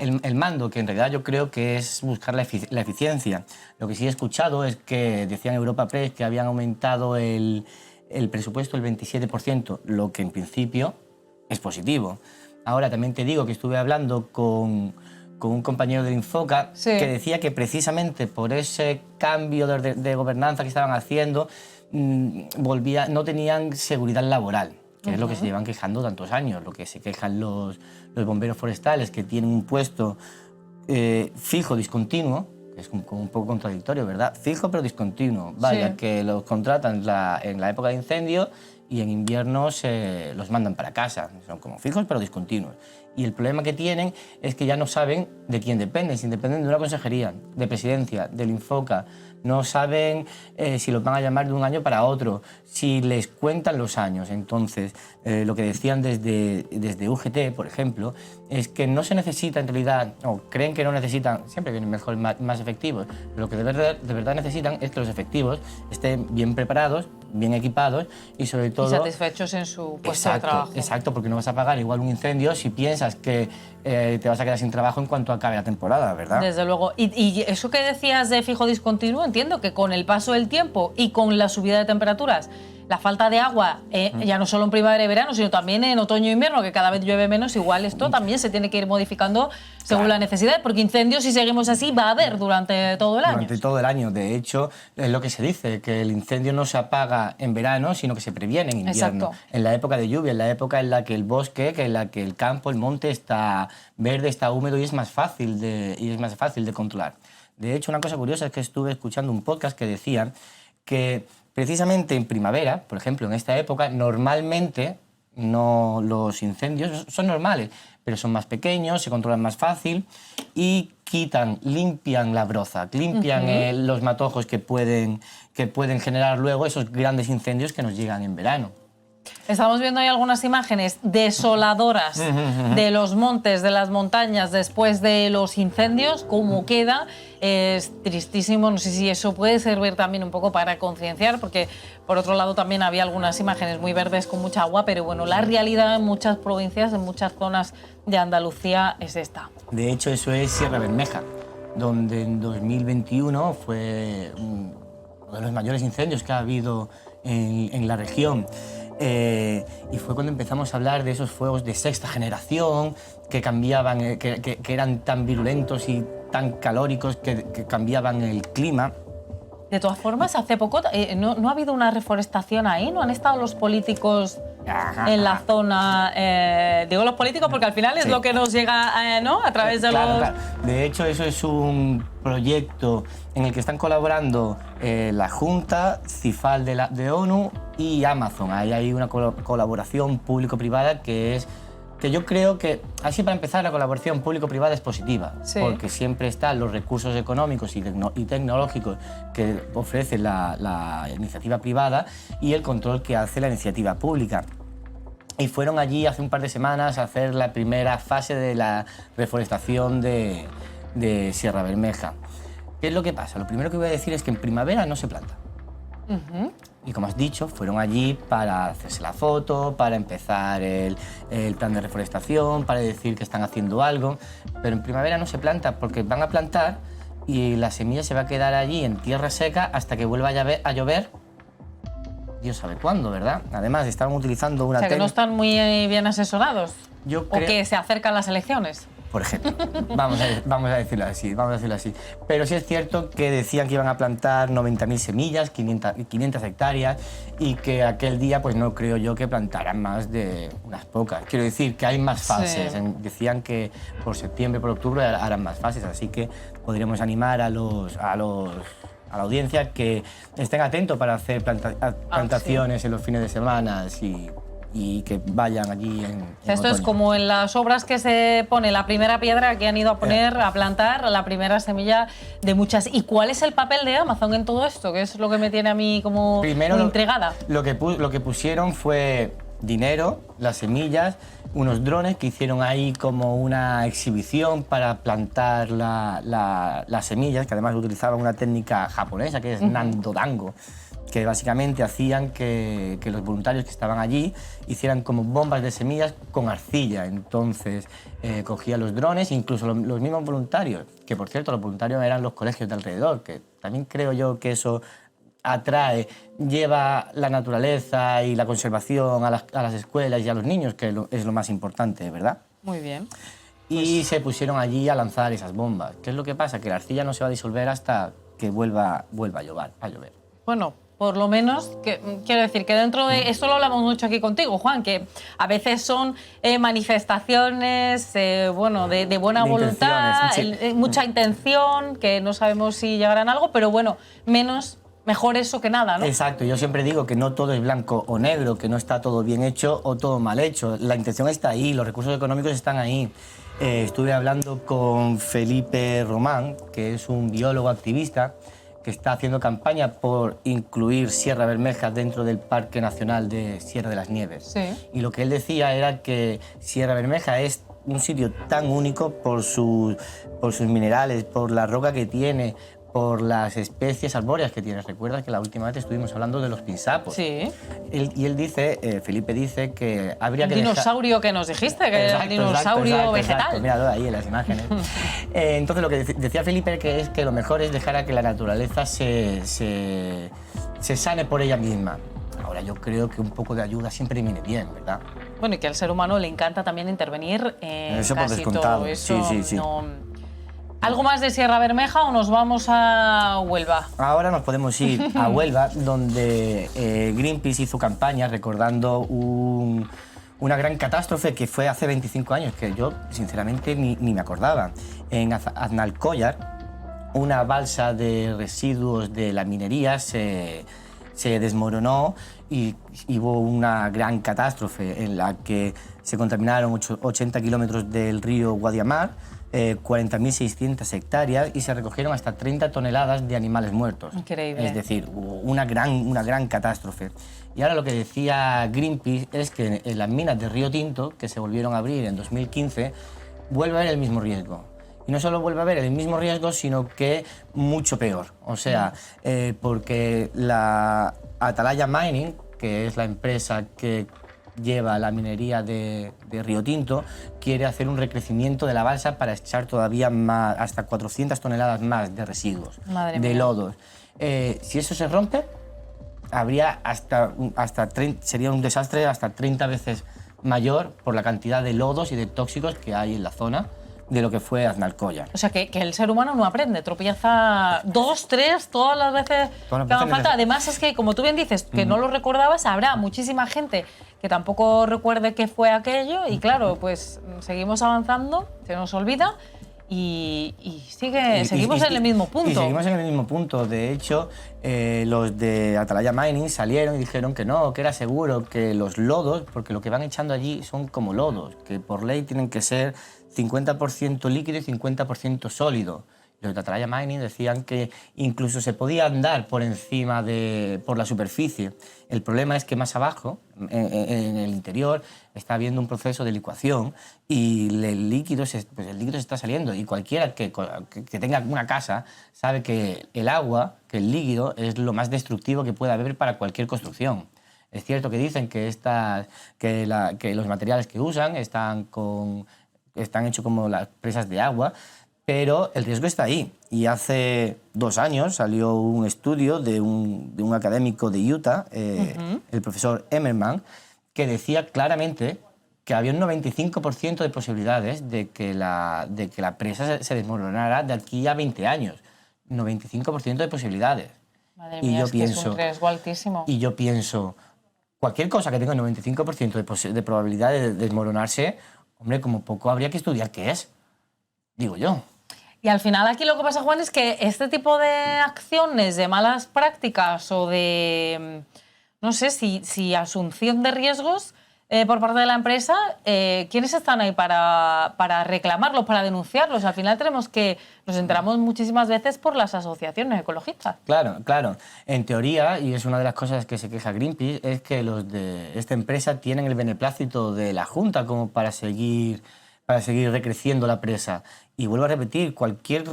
el mando, que en realidad yo creo que es buscar la eficiencia. Lo que sí he escuchado es que decían Europa Press que habían aumentado el presupuesto el 27%, lo que en principio es positivo. Ahora también te digo que estuve hablando con un compañero del Infoca que decía que precisamente por ese cambio de gobernanza que estaban haciendo no tenían seguridad laboral, que es lo que se llevan quejando tantos años, lo que se quejan los bomberos forestales, que tienen un puesto fijo, discontinuo, que es un poco contradictorio, ¿verdad? Fijo pero discontinuo. Vaya, que los contratan en la época de incendio y en invierno los mandan para casa. Son como fijos pero discontinuos. Y el problema que tienen es que ya no saben de quién dependen, si dependen de una consejería, de presidencia, del Infoca. No saben si los van a llamar de un año para otro, si les cuentan los años. Entonces, lo que decían desde UGT, por ejemplo, es que no se necesita en realidad, o creen que no necesitan, siempre vienen mejor, más efectivos, pero lo que de verdad necesitan es que los efectivos estén bien preparados, bien equipados y sobre todo... Y satisfechos en su puesto de trabajo. Exacto, porque no vas a pagar igual un incendio si piensas que te vas a quedar sin trabajo en cuanto acabe la temporada, ¿verdad? Desde luego. Y eso que decías de fijo discontinuo, entiendo que con el paso del tiempo y con la subida de temperaturas, la falta de agua, ya no solo en primavera y verano, sino también en otoño e invierno, que cada vez llueve menos, igual esto también se tiene que ir modificando según la necesidad, porque incendios, si seguimos así, va a haber durante todo el año. Durante todo el año. De hecho, es lo que se dice, que el incendio no se apaga en verano, sino que se previene en invierno. Exacto. En la época de lluvia, en la época en la que el bosque, en la que el campo, el monte está verde, está húmedo y es más fácil de controlar. De hecho, una cosa curiosa es que estuve escuchando un podcast que decía que precisamente en primavera, por ejemplo, en esta época, normalmente los incendios son normales, pero son más pequeños, se controlan más fácil y limpian la broza, limpian los matojos que pueden generar luego esos grandes incendios que nos llegan en verano. Estamos viendo ahí algunas imágenes desoladoras de los montes, de las montañas después de los incendios, cómo queda. Es tristísimo, no sé si eso puede servir también un poco para concienciar, porque por otro lado también había algunas imágenes muy verdes con mucha agua, pero bueno, la realidad en muchas provincias, en muchas zonas de Andalucía es esta. De hecho, eso es Sierra Bermeja, donde en 2021 fue uno de los mayores incendios que ha habido en la región. Y fue cuando empezamos a hablar de esos fuegos de sexta generación que cambiaban, que eran tan virulentos y tan calóricos que cambiaban el clima. De todas formas, hace poco no ha habido una reforestación ahí, ¿no han estado los políticos en la zona? Digo los políticos porque al final es lo que nos llega, ¿no? A través de los... Claro. De hecho, eso es un proyecto en el que están colaborando la Junta, CIFAL de ONU y Amazon. Ahí hay una colaboración público-privada que yo creo que, así para empezar, la colaboración público-privada es positiva, porque siempre están los recursos económicos y tecnológicos que ofrece la iniciativa privada y el control que hace la iniciativa pública. Y fueron allí hace un par de semanas a hacer la primera fase de la reforestación de Sierra Bermeja. ¿Qué es lo que pasa? Lo primero que voy a decir es que en primavera no se planta. Y como has dicho, fueron allí para hacerse la foto, para empezar el plan de reforestación, para decir que están haciendo algo, pero en primavera no se planta porque van a plantar y la semilla se va a quedar allí en tierra seca hasta que vuelva a llover. Dios sabe cuándo, ¿verdad? Además, estaban utilizando una... O sea, que no están muy bien asesorados. Yo creo... O que se acercan las elecciones. Por ejemplo, vamos a decirlo así. Pero sí es cierto que decían que iban a plantar 90.000 semillas, 500 hectáreas, y que aquel día pues no creo yo que plantaran más de unas pocas. Quiero decir que hay más fases. Decían que por septiembre, por octubre harán más fases, así que podríamos animar a la audiencia que estén atentos para hacer plantaciones en los fines de semana y que vayan allí en Esto otoño. Es como en las obras que se pone la primera piedra que han ido a poner, a plantar la primera semilla de muchas. ¿Y cuál es el papel de Amazon en todo esto? Que es lo que me tiene a mí como Primero, intrigada. Lo que pusieron fue dinero, las semillas unos drones que hicieron ahí como una exhibición para plantar las semillas, que además utilizaban una técnica japonesa que es nandodango, que básicamente hacían que los voluntarios que estaban allí hicieran como bombas de semillas con arcilla. Entonces cogían los drones, incluso los mismos voluntarios, que por cierto los voluntarios eran los colegios de alrededor, que también creo yo que eso atrae, lleva la naturaleza y la conservación a las escuelas y a los niños, que es lo más importante, ¿verdad? Muy bien. Y se pusieron allí a lanzar esas bombas. ¿Qué es lo que pasa? Que la arcilla no se va a disolver hasta que vuelva a llover. Bueno, por lo menos, quiero decir que dentro de... Esto lo hablamos mucho aquí contigo, Juan, que a veces son manifestaciones bueno, de buena voluntad, mucha intención, que no sabemos si llegarán a algo, pero bueno, mejor eso que nada, ¿no? Exacto, yo siempre digo que no todo es blanco o negro, que no está todo bien hecho o todo mal hecho. La intención está ahí, los recursos económicos están ahí. Estuve hablando con Felipe Román, que es un biólogo activista, que está haciendo campaña por incluir Sierra Bermeja dentro del Parque Nacional de Sierra de las Nieves. Sí. Y lo que él decía era que Sierra Bermeja es un sitio tan único por sus minerales, por la roca que tiene, por las especies arbóreas que tiene. ¿Recuerdas que la última vez estuvimos hablando de los pinsapos? Sí. Él dice, Felipe dice que habría que dinosaurio que nos dijiste, que era el dinosaurio vegetal. Exacto. Míralo ahí en las imágenes. Entonces lo que decía Felipe es que lo mejor es dejar a que la naturaleza se sane por ella misma. Ahora yo creo que un poco de ayuda siempre viene bien, ¿verdad? Bueno, y que al ser humano le encanta también intervenir en eso por casi descontado. todo. Eso sí. No... ¿Algo más de Sierra Bermeja o nos vamos a Huelva? Ahora nos podemos ir a Huelva, donde Greenpeace hizo campaña recordando una gran catástrofe que fue hace 25 años, que yo sinceramente ni me acordaba. En Aznalcóllar, una balsa de residuos de la minería se desmoronó y hubo una gran catástrofe en la que se contaminaron 80 kilómetros del río Guadiamar, 40.600 hectáreas y se recogieron hasta 30 toneladas de animales muertos. Increíble. Es decir, una gran catástrofe. Y ahora lo que decía Greenpeace es que en las minas de Río Tinto, que se volvieron a abrir en 2015, vuelve a haber el mismo riesgo. Y no solo vuelve a haber el mismo riesgo, sino que mucho peor. O sea, porque la Atalaya Mining, que es la empresa que lleva la minería de Río Tinto, quiere hacer un recrecimiento de la balsa para echar todavía más, hasta 400 toneladas más de residuos, de lodos. Si eso se rompe, habría sería un desastre hasta 30 veces mayor por la cantidad de lodos y de tóxicos que hay en la zona de lo que fue Aznalcóllar. O sea, que el ser humano no aprende, tropieza 2, 3, todas las veces que hagan falta. Además, es que, como tú bien dices, que no lo recordabas, habrá muchísima gente que tampoco recuerde qué fue aquello y, claro, pues seguimos avanzando, se nos olvida y seguimos en el mismo punto. Y seguimos en el mismo punto. De hecho, los de Atalaya Mining salieron y dijeron que no, que era seguro, que los lodos, porque lo que van echando allí son como lodos, que por ley tienen que ser 50% líquido y 50% sólido. Los de Atalaya Mining decían que incluso se podía andar por encima por la superficie. El problema es que más abajo, en el interior, está habiendo un proceso de licuación y el líquido se está saliendo. Y cualquiera que tenga una casa sabe que el agua, que el líquido, es lo más destructivo que puede haber para cualquier construcción. Es cierto que dicen que los materiales que usan están hechos como las presas de agua, pero el riesgo está ahí. Y hace 2 años salió un estudio de un académico de Utah, el profesor Emmerman, que decía claramente que había un 95% de posibilidades de que la presa se desmoronara de aquí a 20 años. 95% de posibilidades. Madre mía, es un riesgo altísimo. Y yo pienso, cualquier cosa que tenga un 95% de probabilidad de desmoronarse, hombre, como poco habría que estudiar qué es, digo yo. Y al final aquí lo que pasa, Juan, es que este tipo de acciones, de malas prácticas o de, no sé, si asunción de riesgos, por parte de la empresa, ¿quiénes están ahí para reclamarlos, para denunciarlos? Al final nos enteramos muchísimas veces por las asociaciones ecologistas. Claro, claro. En teoría, y es una de las cosas que se queja Greenpeace, es que los de esta empresa tienen el beneplácito de la Junta como para seguir recreciendo la presa. Y vuelvo a repetir, cualquier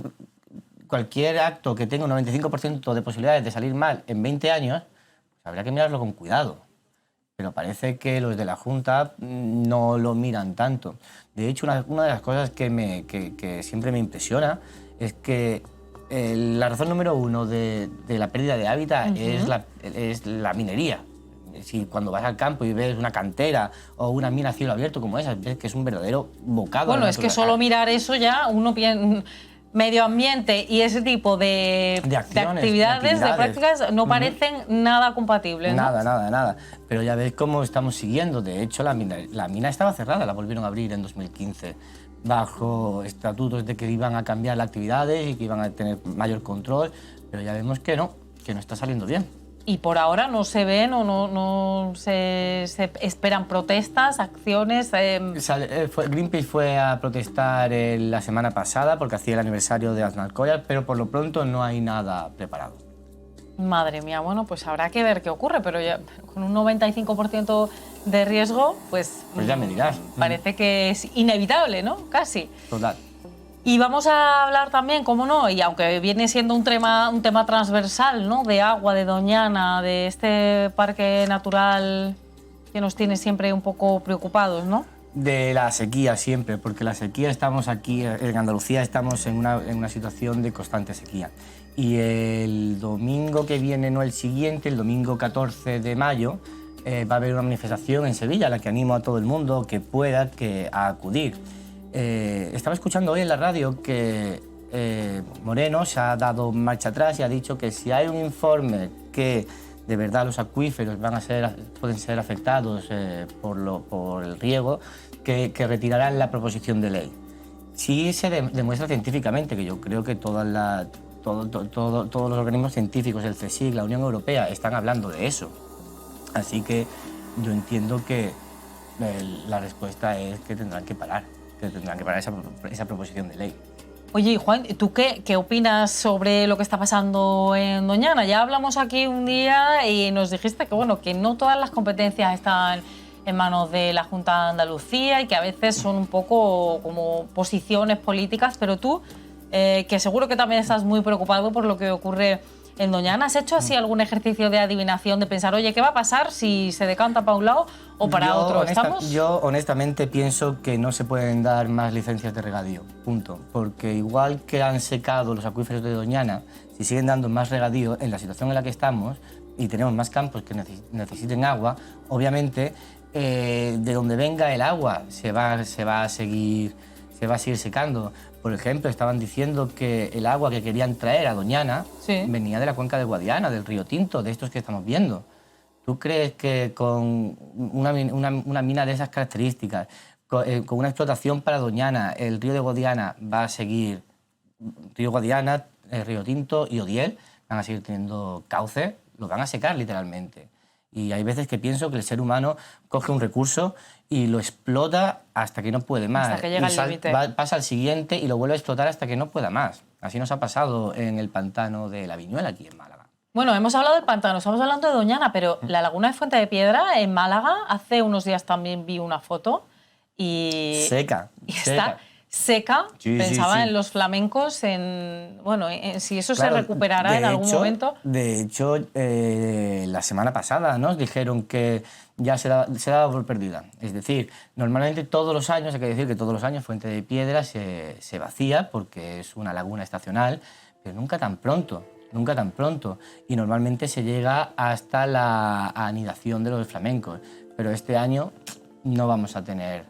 acto que tenga un 95% de posibilidades de salir mal en 20 años, pues habría que mirarlo con cuidado. Pero parece que los de la Junta no lo miran tanto. De hecho, una de las cosas que siempre me impresiona es que la razón número uno de la pérdida de hábitat es la minería. Si cuando vas al campo y ves una cantera o una mina a cielo abierto como esa, ves que es un verdadero bocado. Bueno, es que solo mirar eso ya uno piensa... Medio ambiente y ese tipo de actividades, de prácticas, no parecen nada compatibles, ¿no? Nada. Pero ya ves cómo estamos siguiendo. De hecho, la mina estaba cerrada, la volvieron a abrir en 2015, bajo estatutos de que iban a cambiar las actividades y que iban a tener mayor control, pero ya vemos que no está saliendo bien. Y por ahora no se ven o no se esperan protestas, acciones. Greenpeace fue a protestar la semana pasada porque hacía el aniversario de Aznalcóllar, pero por lo pronto no hay nada preparado. Madre mía, bueno, pues habrá que ver qué ocurre, pero ya con un 95% de riesgo, pues ya me dirás. Parece que es inevitable, ¿no? Casi. Total. Y vamos a hablar también, cómo no, y aunque viene siendo un tema transversal, ¿no? De agua, de Doñana, de este parque natural que nos tiene siempre un poco preocupados, ¿no? De la sequía siempre, porque la sequía estamos aquí, en Andalucía estamos en una situación de constante sequía. Y el domingo que viene, no el siguiente, el domingo 14 de mayo, va a haber una manifestación en Sevilla a la que animo a todo el mundo que pueda a acudir. Estaba escuchando hoy en la radio que Moreno se ha dado marcha atrás y ha dicho que si hay un informe que de verdad los acuíferos pueden ser afectados por el riego, que retirarán la proposición de ley. Sí se demuestra científicamente, que yo creo que todos los organismos científicos, el CSIC, la Unión Europea, están hablando de eso. Así que yo entiendo que la respuesta es que tendrán que parar esa proposición de ley. Oye, Juan, ¿tú qué opinas sobre lo que está pasando en Doñana? Ya hablamos aquí un día y nos dijiste que no todas las competencias están en manos de la Junta de Andalucía y que a veces son un poco como posiciones políticas, pero tú, que seguro que también estás muy preocupado por lo que ocurre en Doñana, ¿has hecho así algún ejercicio de adivinación, de pensar, oye, ¿qué va a pasar si se decanta para un lado o para otro? Yo honestamente pienso que no se pueden dar más licencias de regadío, punto. Porque igual que han secado los acuíferos de Doñana, si siguen dando más regadío en la situación en la que estamos y tenemos más campos que necesiten agua, obviamente de donde venga el agua se va a seguir secando. Por ejemplo, estaban diciendo que el agua que querían traer a Doñana venía de la cuenca de Guadiana, del río Tinto, de estos que estamos viendo. ¿Tú crees que con una mina de esas características, con una explotación para Doñana, el río de Guadiana va a seguir, río Guadiana, el río Tinto y Odiel van a seguir teniendo cauce? Lo van a secar literalmente. Y hay veces que pienso que el ser humano coge un recurso y lo explota hasta que no puede más. Hasta que llega al límite. Pasa al siguiente y lo vuelve a explotar hasta que no pueda más. Así nos ha pasado en el pantano de La Viñuela, aquí en Málaga. Bueno, hemos hablado del pantano, estamos hablando de Doñana, pero la laguna de Fuente de Piedra, en Málaga, hace unos días también vi una foto y... Seca. Está seca. Sí, pensaba en los flamencos, en si eso se recuperará en algún momento. De hecho, la semana pasada nos dijeron que ya se daba por perdida. Es decir, normalmente todos los años, hay que decir que todos los años Fuente de Piedra se vacía porque es una laguna estacional, pero nunca tan pronto. Y normalmente se llega hasta la anidación de los flamencos. Pero este año no vamos a tener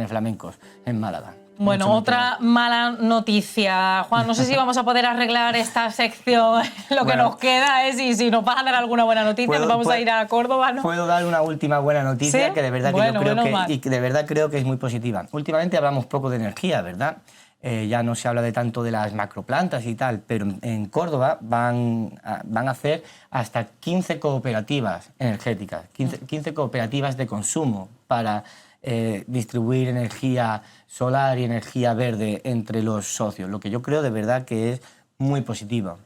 flamencos en Málaga. Bueno, otra mala noticia. Juan, no sé si vamos a poder arreglar esta sección. Lo que nos queda es, y si nos vas a dar alguna buena noticia, nos vamos a ir a Córdoba, ¿no? Puedo dar una última buena noticia, ¿Sí? que de verdad creo que es muy positiva. Últimamente hablamos poco de energía, ¿verdad? ya no se habla de tanto de las macroplantas y tal, pero en Córdoba van a hacer hasta 15 cooperativas energéticas, 15 cooperativas de consumo para distribuir energía solar y energía verde entre los socios, lo que yo creo de verdad que es muy positivo.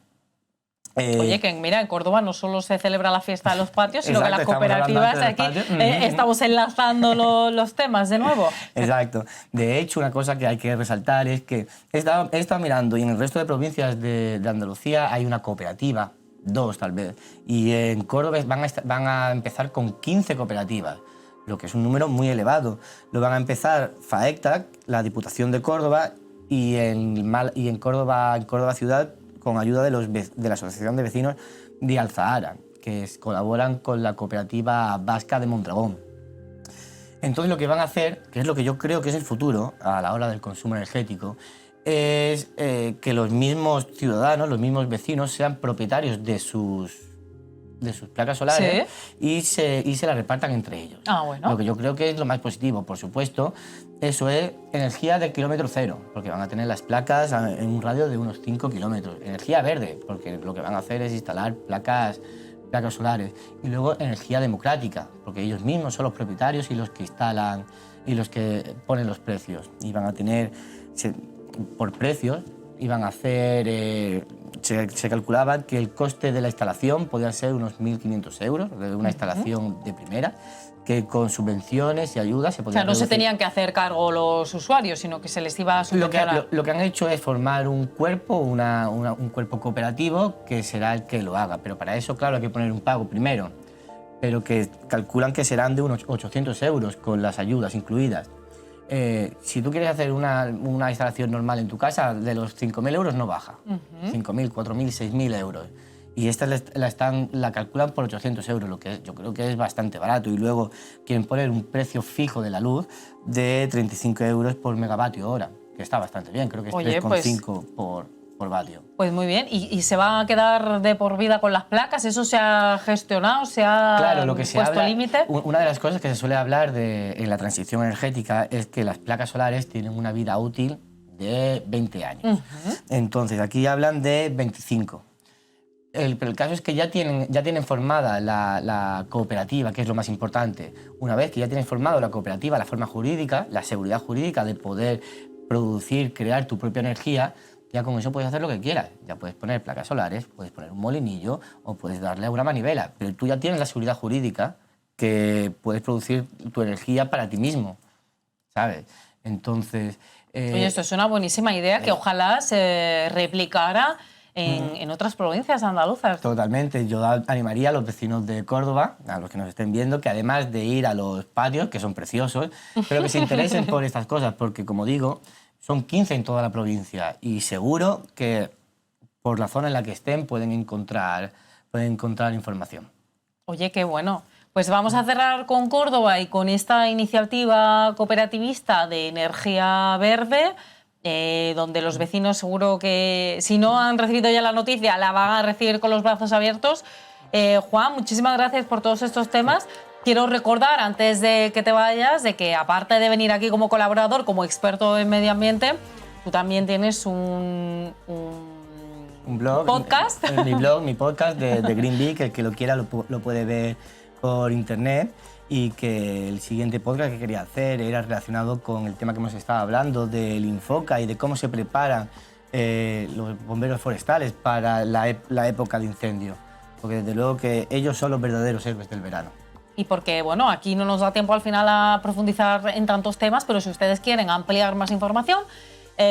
Oye, que mira, en Córdoba no solo se celebra la fiesta de los patios, sino exacto, que las cooperativas aquí estamos enlazando los temas de nuevo. Exacto. De hecho, una cosa que hay que resaltar es que he estado mirando y en el resto de provincias de Andalucía hay una cooperativa, 2 tal vez, y en Córdoba van a empezar con 15 cooperativas, lo que es un número muy elevado. Lo van a empezar FAECTA, la Diputación de Córdoba, y en Córdoba Ciudad, con ayuda de la Asociación de Vecinos de Alzahara, que colaboran con la cooperativa vasca de Mondragón. Entonces lo que van a hacer, que es lo que yo creo que es el futuro a la hora del consumo energético, es que los mismos ciudadanos, los mismos vecinos sean propietarios de sus placas solares, ¿sí? y se las repartan entre ellos. Ah, bueno. Lo que yo creo que es lo más positivo. Por supuesto, eso es energía de kilómetro cero, porque van a tener las placas en un radio de unos 5 kilómetros. Energía verde, porque lo que van a hacer es instalar placas solares. Y luego energía democrática, porque ellos mismos son los propietarios y los que instalan y los que ponen los precios. Y van a tener, por precios, iban a hacer... Se calculaba que el coste de la instalación podía ser unos 1.500 euros, de una instalación de primera, que con subvenciones y ayudas se podía no se tenían que hacer cargo los usuarios, sino que se les iba a subvencionar. Lo que han hecho es formar un cuerpo, un cuerpo cooperativo que será el que lo haga, pero para eso, claro, hay que poner un pago primero, pero que calculan que serán de unos 800 euros con las ayudas incluidas. Si tú quieres hacer una instalación normal en tu casa, de los 5.000 euros no baja. 5.000, 4.000, 6.000 euros. Y esta la calculan por 800 euros, lo que yo creo que es bastante barato. Y luego quieren poner un precio fijo de la luz de 35 euros por megavatio hora, que está bastante bien, creo que es 3,5 por vatio. Pues muy bien. ¿Y se va a quedar de por vida con las placas? ¿Eso se ha gestionado? ¿Se ha puesto límite? Una de las cosas que se suele hablar en la transición energética es que las placas solares tienen una vida útil de 20 años. Entonces, aquí hablan de 25. Pero el caso es que ya tienen formada la cooperativa, que es lo más importante. Una vez que ya tienes formado la cooperativa, la forma jurídica, la seguridad jurídica de poder producir, crear tu propia energía, ya con eso puedes hacer lo que quieras. Ya puedes poner placas solares, puedes poner un molinillo o puedes darle a una manivela. Pero tú ya tienes la seguridad jurídica que puedes producir tu energía para ti mismo, ¿sabes? Entonces... Oye, esto es una buenísima idea que ojalá se replicara en otras provincias andaluzas. Totalmente. Yo animaría a los vecinos de Córdoba, a los que nos estén viendo, que además de ir a los patios, que son preciosos, pero que se interesen por estas cosas, porque, como digo, son 15 en toda la provincia y seguro que por la zona en la que estén pueden encontrar información. Oye, qué bueno. Pues vamos a cerrar con Córdoba y con esta iniciativa cooperativista de energía verde, donde los vecinos seguro que, si no han recibido ya la noticia, la van a recibir con los brazos abiertos. Juan, muchísimas gracias por todos estos temas. Quiero recordar, antes de que te vayas, de que aparte de venir aquí como colaborador, como experto en medio ambiente, tú también tienes un blog, podcast. Mi podcast de Green Bee, que el que lo quiera lo puede ver por internet, y que el siguiente podcast que quería hacer era relacionado con el tema que hemos estado hablando del Infoca y de cómo se preparan los bomberos forestales para la época de incendio, porque desde luego que ellos son los verdaderos héroes del verano. Y porque, bueno, aquí no nos da tiempo al final a profundizar en tantos temas, pero si ustedes quieren ampliar más información,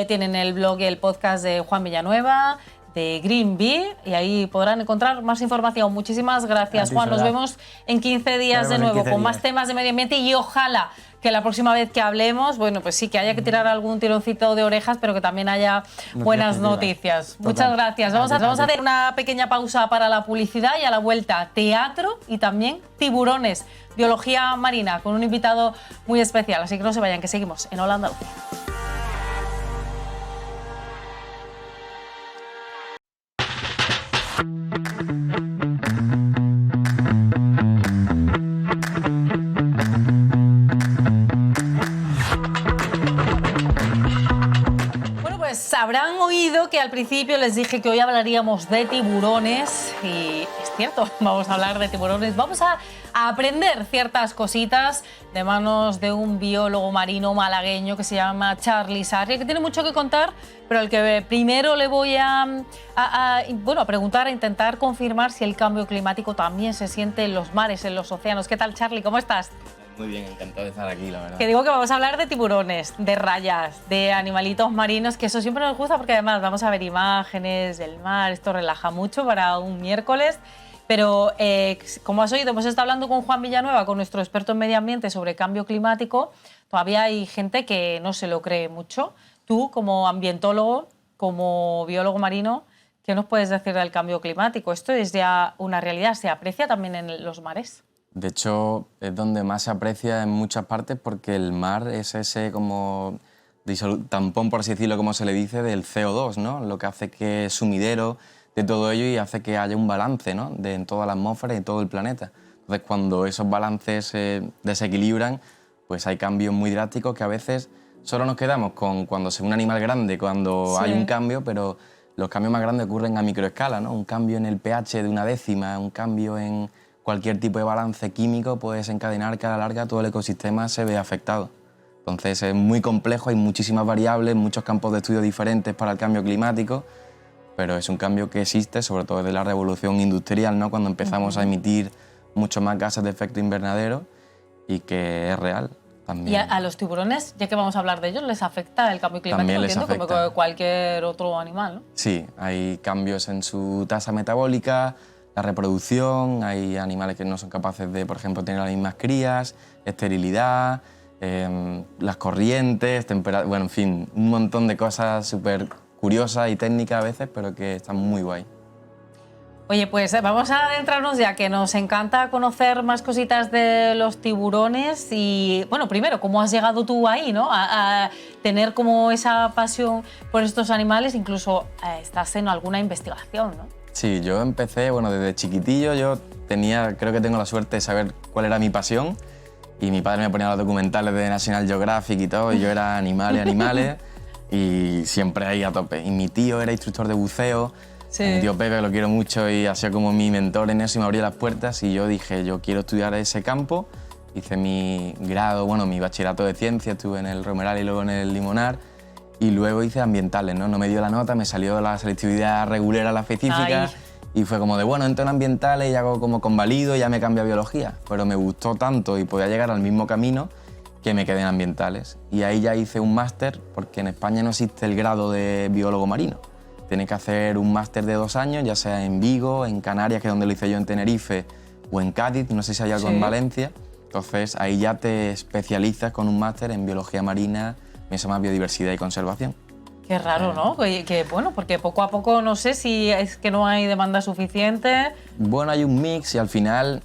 tienen el blog y el podcast de Juan Villanueva, de Green Bee, y ahí podrán encontrar más información. Muchísimas gracias, Juan. Nos vemos en 15 días de nuevo con más temas de medio ambiente, y ojalá que la próxima vez que hablemos, bueno, pues sí, que haya que tirar algún tironcito de orejas, pero que también haya buenas noticias. Muchas gracias. Vamos a hacer una pequeña pausa para la publicidad y a la vuelta teatro y también tiburones, biología marina, con un invitado muy especial. Así que no se vayan, que seguimos en Hola Andalucía. habrán oído que al principio les dije que hoy hablaríamos de tiburones y es cierto, vamos a hablar de tiburones. Vamos a aprender ciertas cositas de manos de un biólogo marino malagueño que se llama Charly Sarria, que tiene mucho que contar, pero al que primero le voy a preguntar, a intentar confirmar si el cambio climático también se siente en los mares, en los océanos. ¿Qué tal, Charly? ¿Cómo estás? Muy bien, encantado de estar aquí, la verdad. Que digo que vamos a hablar de tiburones, de rayas, de animalitos marinos, que eso siempre nos gusta porque además vamos a ver imágenes del mar, esto relaja mucho para un miércoles. Pero, como has oído, hemos estado hablando con Juan Villanueva, con nuestro experto en medio ambiente sobre cambio climático. Todavía hay gente que no se lo cree mucho. Tú, como ambientólogo, como biólogo marino, ¿qué nos puedes decir del cambio climático? ¿Esto es ya una realidad? ¿Se aprecia también en los mares? De hecho, es donde más se aprecia en muchas partes porque el mar es ese como tampón, por así decirlo, como se le dice, del CO2, ¿no? Lo que hace que es sumidero de todo ello y hace que haya un balance, ¿no? En toda la atmósfera y en todo el planeta. Entonces, cuando esos balances se desequilibran, pues hay cambios muy drásticos que a veces solo nos quedamos con cuando se ve un animal grande, cuando hay un cambio, pero los cambios más grandes ocurren a microescala, ¿no? Un cambio en el pH de una décima, un cambio en cualquier tipo de balance químico puede desencadenar que a la larga todo el ecosistema se vea afectado. Entonces es muy complejo, hay muchísimas variables, muchos campos de estudio diferentes para el cambio climático, pero es un cambio que existe, sobre todo desde la revolución industrial, ¿no? Cuando empezamos a emitir mucho más gases de efecto invernadero y que es real también. ¿Y a los tiburones, ya que vamos a hablar de ellos, les afecta el cambio climático? También les entiendo, afecta. como cualquier otro animal, ¿no? Sí, hay cambios en su tasa metabólica, la reproducción, hay animales que no son capaces de, por ejemplo, tener las mismas crías, esterilidad, las corrientes, temperatura, bueno, en fin, un montón de cosas súper curiosas y técnicas a veces, pero que están muy guay. Oye, pues vamos a adentrarnos ya, que nos encanta conocer más cositas de los tiburones y, bueno, primero, ¿cómo has llegado tú ahí, ¿no? A tener como esa pasión por estos animales, incluso estás en alguna investigación, ¿no? Sí, yo empecé, bueno, desde chiquitillo yo creo que tengo la suerte de saber cuál era mi pasión y mi padre me ponía los documentales de National Geographic y todo y yo era animales y siempre ahí a tope. Y mi tío era instructor de buceo, mi tío Pepe, lo quiero mucho y hacía como mi mentor en eso y me abría las puertas y yo dije, yo quiero estudiar ese campo. Hice mi grado, bueno, mi bachillerato de ciencias, estuve en el Romeral y luego en el Limonar. Y luego hice ambientales, ¿no? No me dio la nota, me salió la selectividad regular a la específica. Y fue como de, bueno, entro en ambientales y hago como convalido y ya me cambio a biología. Pero me gustó tanto y podía llegar al mismo camino que me quedé en ambientales. Y ahí ya hice un máster, porque en España no existe el grado de biólogo marino. Tienes que hacer un máster de 2 años, ya sea en Vigo, en Canarias, que es donde lo hice yo, en Tenerife, o en Cádiz, no sé si hay algo en Valencia. Entonces ahí ya te especializas con un máster en biología marina, eso más biodiversidad y conservación. Qué raro, ¿no? Que bueno, porque poco a poco no sé si es que no hay demanda suficiente. Bueno, hay un mix y al final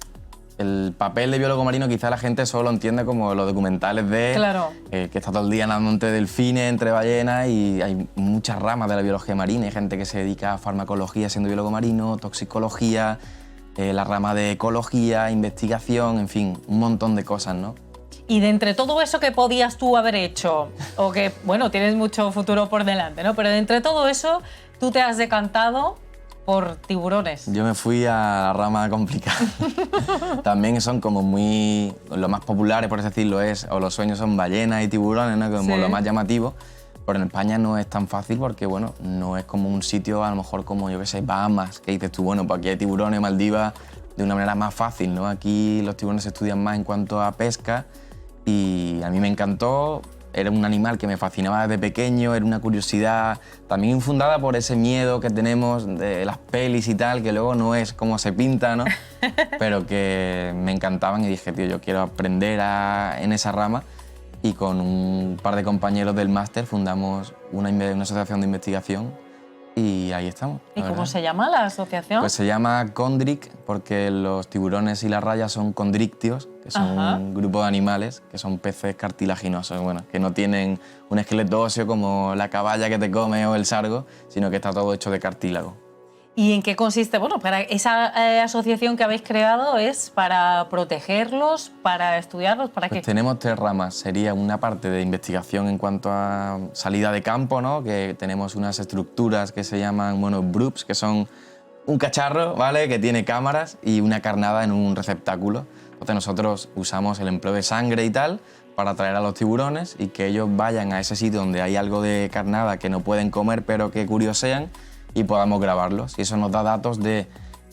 el papel de biólogo marino quizá la gente solo lo entiende como los documentales de que está todo el día nadando entre delfines, entre ballenas y hay muchas ramas de la biología marina. Hay gente que se dedica a farmacología siendo biólogo marino, toxicología, la rama de ecología, investigación, en fin, un montón de cosas, ¿no? Y de entre todo eso que podías tú haber hecho, o que, bueno, tienes mucho futuro por delante, ¿no? Pero de entre todo eso, tú te has decantado por tiburones. Yo me fui a la rama complicada. También son como muy... Lo más populares, por así decirlo, o los sueños son ballenas y tiburones, ¿no? Como lo más llamativo. Pero en España no es tan fácil porque, bueno, no es como un sitio, a lo mejor como, yo qué sé, Bahamas, que dices tú, bueno, pues aquí hay tiburones, Maldivas, de una manera más fácil, ¿no? Aquí los tiburones se estudian más en cuanto a pesca. Y a mí me encantó, era un animal que me fascinaba desde pequeño, era una curiosidad también infundada por ese miedo que tenemos de las pelis y tal, que luego no es como se pinta, ¿no? Pero que me encantaban y dije, tío, yo quiero aprender en esa rama y con un par de compañeros del máster fundamos una asociación de investigación y ahí estamos. ¿Y cómo se llama la asociación? Pues se llama Condric porque los tiburones y las rayas son condrictios, que son un grupo de animales que son peces cartilaginosos, bueno, que no tienen un esqueleto óseo como la caballa que te come o el sargo, sino que está todo hecho de cartílago. ¿Y en qué consiste? Bueno, para esa asociación que habéis creado es para protegerlos, para estudiarlos, ¿para Pues qué? tenemos 3 ramas. Sería una parte de investigación en cuanto a salida de campo, ¿no? Que tenemos unas estructuras que se llaman broops, que son un cacharro, ¿vale? Que tiene cámaras y una carnada en un receptáculo. Entonces nosotros usamos el empleo de sangre y tal para atraer a los tiburones y que ellos vayan a ese sitio donde hay algo de carnada que no pueden comer pero que curiosean y podamos grabarlos. Y eso nos da datos de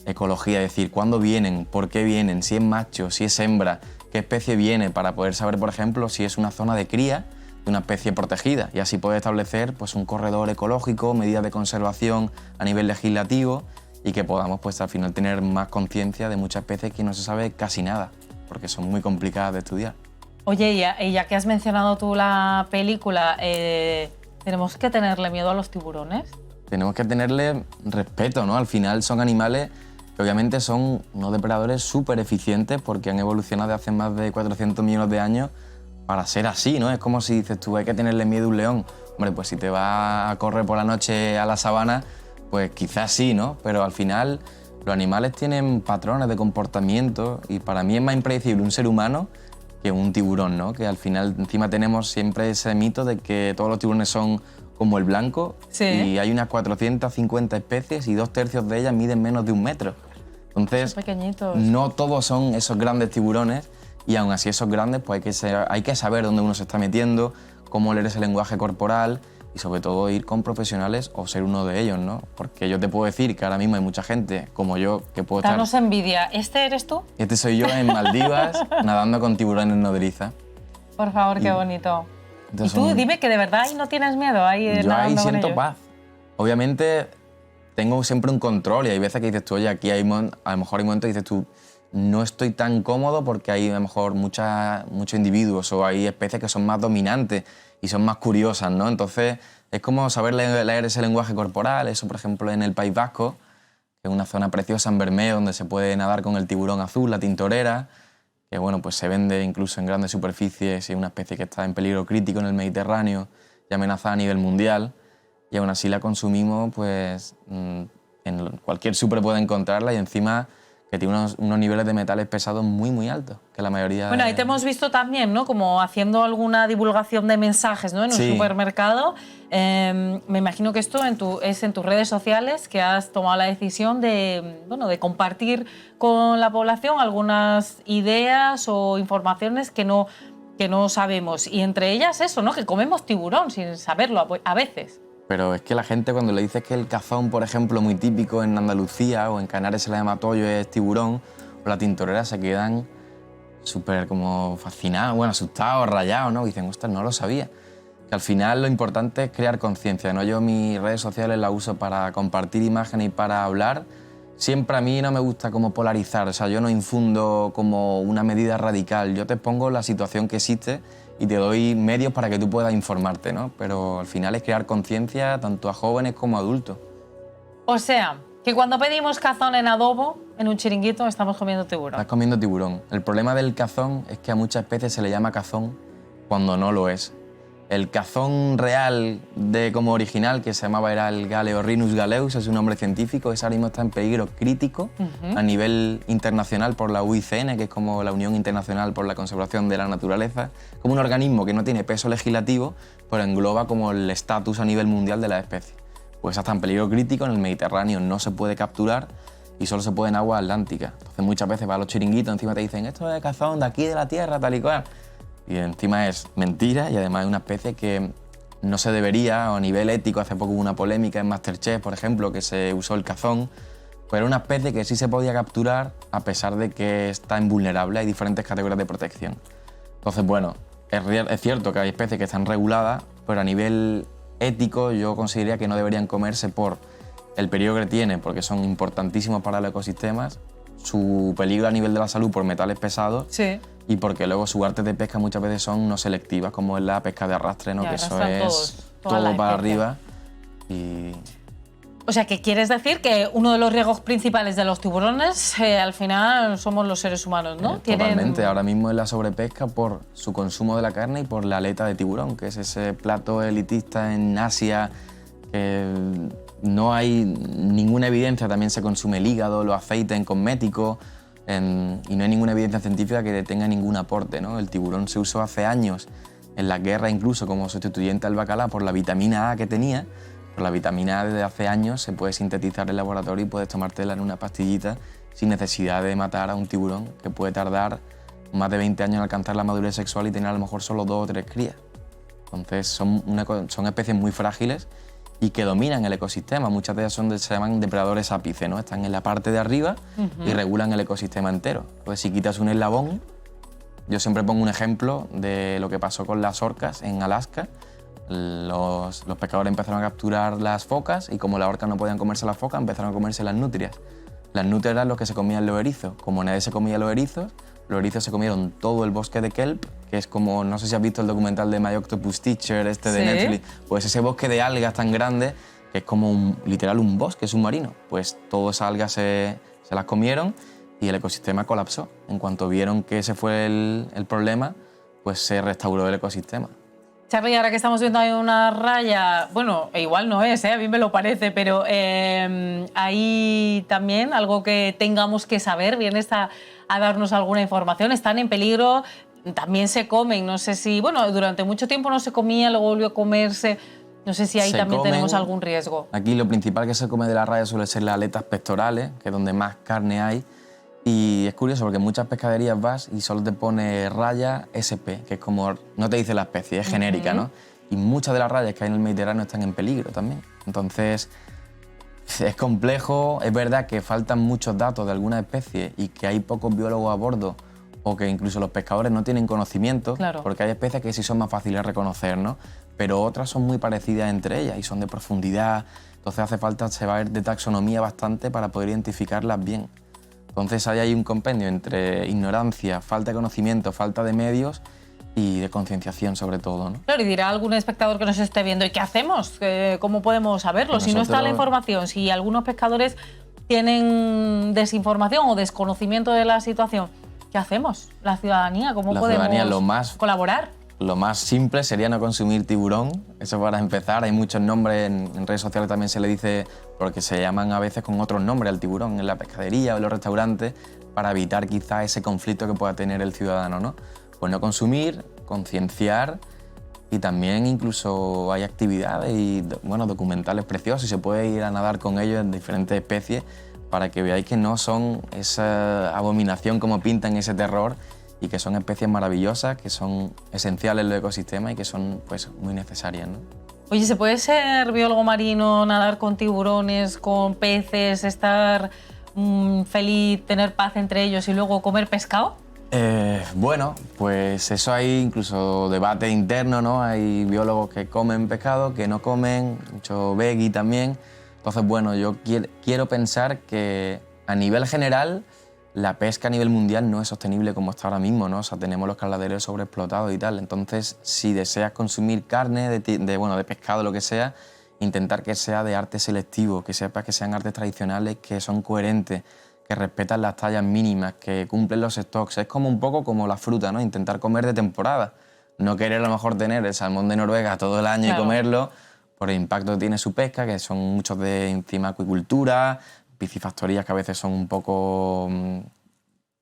ecología, es decir, cuándo vienen, por qué vienen, si es macho, si es hembra, qué especie viene, para poder saber, por ejemplo, si es una zona de cría de una especie protegida y así poder establecer pues, un corredor ecológico, medidas de conservación a nivel legislativo y que podamos pues, al final tener más conciencia de muchas especies que no se sabe casi nada, porque son muy complicadas de estudiar. Oye, y ya que has mencionado tú la película, ¿tenemos que tenerle miedo a los tiburones? Tenemos que tenerle respeto, ¿no? Al final son animales que obviamente son unos depredadores súper eficientes porque han evolucionado hace más de 400 millones de años para ser así, ¿no? Es como si dices tú, hay que tenerle miedo a un león. Hombre, pues si te vas a correr por la noche a la sabana, pues quizás sí, ¿no? Pero al final los animales tienen patrones de comportamiento y para mí es más impredecible un ser humano que un tiburón, ¿no? Que al final encima tenemos siempre ese mito de que todos los tiburones son como el blanco, sí. Y hay unas 450 especies y 2/3 de ellas miden menos de 1 metro. Entonces, no todos son esos grandes tiburones y aún así esos grandes pues hay que saber dónde uno se está metiendo, cómo leer ese lenguaje corporal y sobre todo ir con profesionales o ser uno de ellos, ¿no? Porque yo te puedo decir que ahora mismo hay mucha gente como yo que puedo estar... Danos envidia. ¿Este eres tú? Este soy yo en Maldivas nadando con tiburones nodriza. Por favor, qué bonito. Entonces y tú, dime que de verdad ahí no tienes miedo. Yo ahí siento paz. Obviamente tengo siempre un control y hay veces que dices tú, oye, aquí a lo mejor hay momentos que dices tú, no estoy tan cómodo porque hay a lo mejor muchos individuos o hay especies que son más dominantes y son más curiosas, ¿no? Entonces es como saber leer ese lenguaje corporal. Eso, por ejemplo, en el País Vasco, que es una zona preciosa en Bermeo donde se puede nadar con el tiburón azul, la tintorera, que bueno, pues se vende incluso en grandes superficies y es una especie que está en peligro crítico en el Mediterráneo y amenazada a nivel mundial, y aún así la consumimos, pues en cualquier súper puede encontrarla y encima que tiene unos niveles de metales pesados muy, muy altos, que la mayoría... Bueno, ahí te hemos visto también, ¿no? Como haciendo alguna divulgación de mensajes, ¿no? En un supermercado. Me imagino que esto es en tus redes sociales que has tomado la decisión de, bueno, de compartir con la población algunas ideas o informaciones que no sabemos. Y entre ellas eso, ¿no? Que comemos tiburón sin saberlo a veces. Pero es que la gente cuando le dices que el cazón, por ejemplo, muy típico en Andalucía o en Canarias se le llama tollo, es tiburón, o la tintorera se quedan súper como fascinados, bueno, asustados, rayados, ¿no? Y dicen, ostras, no lo sabía. Que al final lo importante es crear conciencia, ¿no? Yo mis redes sociales las uso para compartir imágenes y para hablar. Siempre a mí no me gusta como polarizar, o sea, yo no infundo como una medida radical, yo te pongo la situación que existe y te doy medios para que tú puedas informarte, ¿no? Pero al final es crear conciencia tanto a jóvenes como a adultos. O sea, que cuando pedimos cazón en adobo, en un chiringuito, estamos comiendo tiburón. Estás comiendo tiburón. El problema del cazón es que a muchas especies se le llama cazón cuando no lo es. El cazón real como original, que se llamaba era el Galeorhinus galeus, es un nombre científico, ese ahora mismo está en peligro crítico a nivel internacional por la UICN, que es como la Unión Internacional por la Conservación de la Naturaleza, como un organismo que no tiene peso legislativo, pero engloba como el estatus a nivel mundial de la especie. Pues está en peligro crítico, en el Mediterráneo no se puede capturar y solo se puede en agua atlántica. Entonces muchas veces vas a los chiringuitos, encima te dicen, esto es cazón de aquí de la tierra, tal y cual. Y encima es mentira y además es una especie que no se debería, o a nivel ético, hace poco hubo una polémica en Masterchef, por ejemplo, que se usó el cazón, pero era una especie que sí se podía capturar a pesar de que está invulnerable, hay diferentes categorías de protección. Entonces, bueno, es cierto que hay especies que están reguladas, pero a nivel ético yo consideraría que no deberían comerse por el peligro que tienen, porque son importantísimos para los ecosistemas, su peligro a nivel de la salud por metales pesados, sí, y porque luego sus artes de pesca muchas veces son no selectivas, como es la pesca de arrastre, ¿no? Que eso es todo para arriba. Y... O sea, ¿qué quieres decir? Que uno de los riesgos principales de los tiburones al final somos los seres humanos, ¿no? Totalmente. Ahora mismo es la sobrepesca por su consumo de la carne y por la aleta de tiburón, que es ese plato elitista en Asia que no hay ninguna evidencia, también se consume el hígado, los aceites en cosméticos, y no hay ninguna evidencia científica que tenga ningún aporte, ¿no? El tiburón se usó hace años, en la guerra incluso, como sustituyente al bacalao por la vitamina A que tenía. Pero la vitamina A desde hace años se puede sintetizar en el laboratorio y puedes tomártela en una pastillita sin necesidad de matar a un tiburón que puede tardar más de 20 años en alcanzar la madurez sexual y tener a lo mejor solo 2 o 3 crías. Entonces son especies muy frágiles y que dominan el ecosistema. Muchas de ellas se llaman depredadores ápices, ¿no? Están en la parte de arriba y regulan el ecosistema entero. Entonces, si quitas un eslabón, yo siempre pongo un ejemplo de lo que pasó con las orcas en Alaska. Los pescadores empezaron a capturar las focas y como las orcas no podían comerse las focas, empezaron a comerse las nutrias. Las nutrias eran los que se comían los erizos. Como nadie se comía los erizos se comieron todo el bosque de kelp, que es como, no sé si has visto el documental de My Octopus Teacher, de Netflix, pues ese bosque de algas tan grande, que es como literal un bosque submarino, pues todas esas algas se las comieron y el ecosistema colapsó. En cuanto vieron que ese fue el problema, pues se restauró el ecosistema. Charly, ahora que estamos viendo ahí una raya, bueno, igual no es, a mí me lo parece, pero hay también algo que tengamos que saber, vienes a darnos alguna información, están en peligro, también se comen, no sé si, bueno, durante mucho tiempo no se comía, luego volvió a comerse, no sé si ahí también tenemos algún riesgo. Aquí lo principal que se come de la raya suele ser las aletas pectorales, que es donde más carne hay. Y es curioso porque en muchas pescaderías vas y solo te pone raya SP, que es como, no te dice la especie, es genérica, ¿no? Y muchas de las rayas que hay en el Mediterráneo están en peligro también. Entonces, es complejo, es verdad que faltan muchos datos de algunas especies y que hay pocos biólogos a bordo o que incluso los pescadores no tienen conocimiento, porque hay especies que sí son más fáciles de reconocer, ¿no? Pero otras son muy parecidas entre ellas y son de profundidad, entonces hace falta saber de taxonomía bastante para poder identificarlas bien. Entonces ahí hay un compendio entre ignorancia, falta de conocimiento, falta de medios y de concienciación sobre todo, ¿no? Claro, y dirá algún espectador que nos esté viendo, ¿y qué hacemos? ¿Cómo podemos saberlo? Pues si no está la información, si algunos pescadores tienen desinformación o desconocimiento de la situación, ¿qué hacemos? La ciudadanía, ¿cómo podemos colaborar? Lo más simple sería no consumir tiburón, eso para empezar. Hay muchos nombres, en redes sociales también se le dice, porque se llaman a veces con otros nombres al tiburón en la pescadería o en los restaurantes, para evitar quizá ese conflicto que pueda tener el ciudadano, ¿no? Pues no consumir, concienciar y también incluso hay actividades y documentales preciosos y se puede ir a nadar con ellos en diferentes especies para que veáis que no son esa abominación como pintan, ese terror, y que son especies maravillosas, que son esenciales en los ecosistemas y que son pues, muy necesarias, ¿no? Oye, ¿se puede ser biólogo marino, nadar con tiburones, con peces, estar feliz, tener paz entre ellos y luego comer pescado? Bueno, pues eso hay incluso debate interno, ¿no? Hay biólogos que comen pescado, que no comen, mucho veggie también. Entonces, bueno, yo quiero pensar que a nivel general la pesca a nivel mundial no es sostenible como está ahora mismo, ¿no? O sea, tenemos los caladeros sobreexplotados y tal. Entonces, si deseas consumir carne de pescado, lo que sea, intentar que sea de arte selectivo, que sepas que sean artes tradicionales, que son coherentes, que respetan las tallas mínimas, que cumplen los stocks. Es como un poco como la fruta, ¿no? Intentar comer de temporada. No querer a lo mejor tener el salmón de Noruega todo el año y comerlo por el impacto que tiene su pesca, que son muchos de encima acuicultura, piscifactorías que a veces son un poco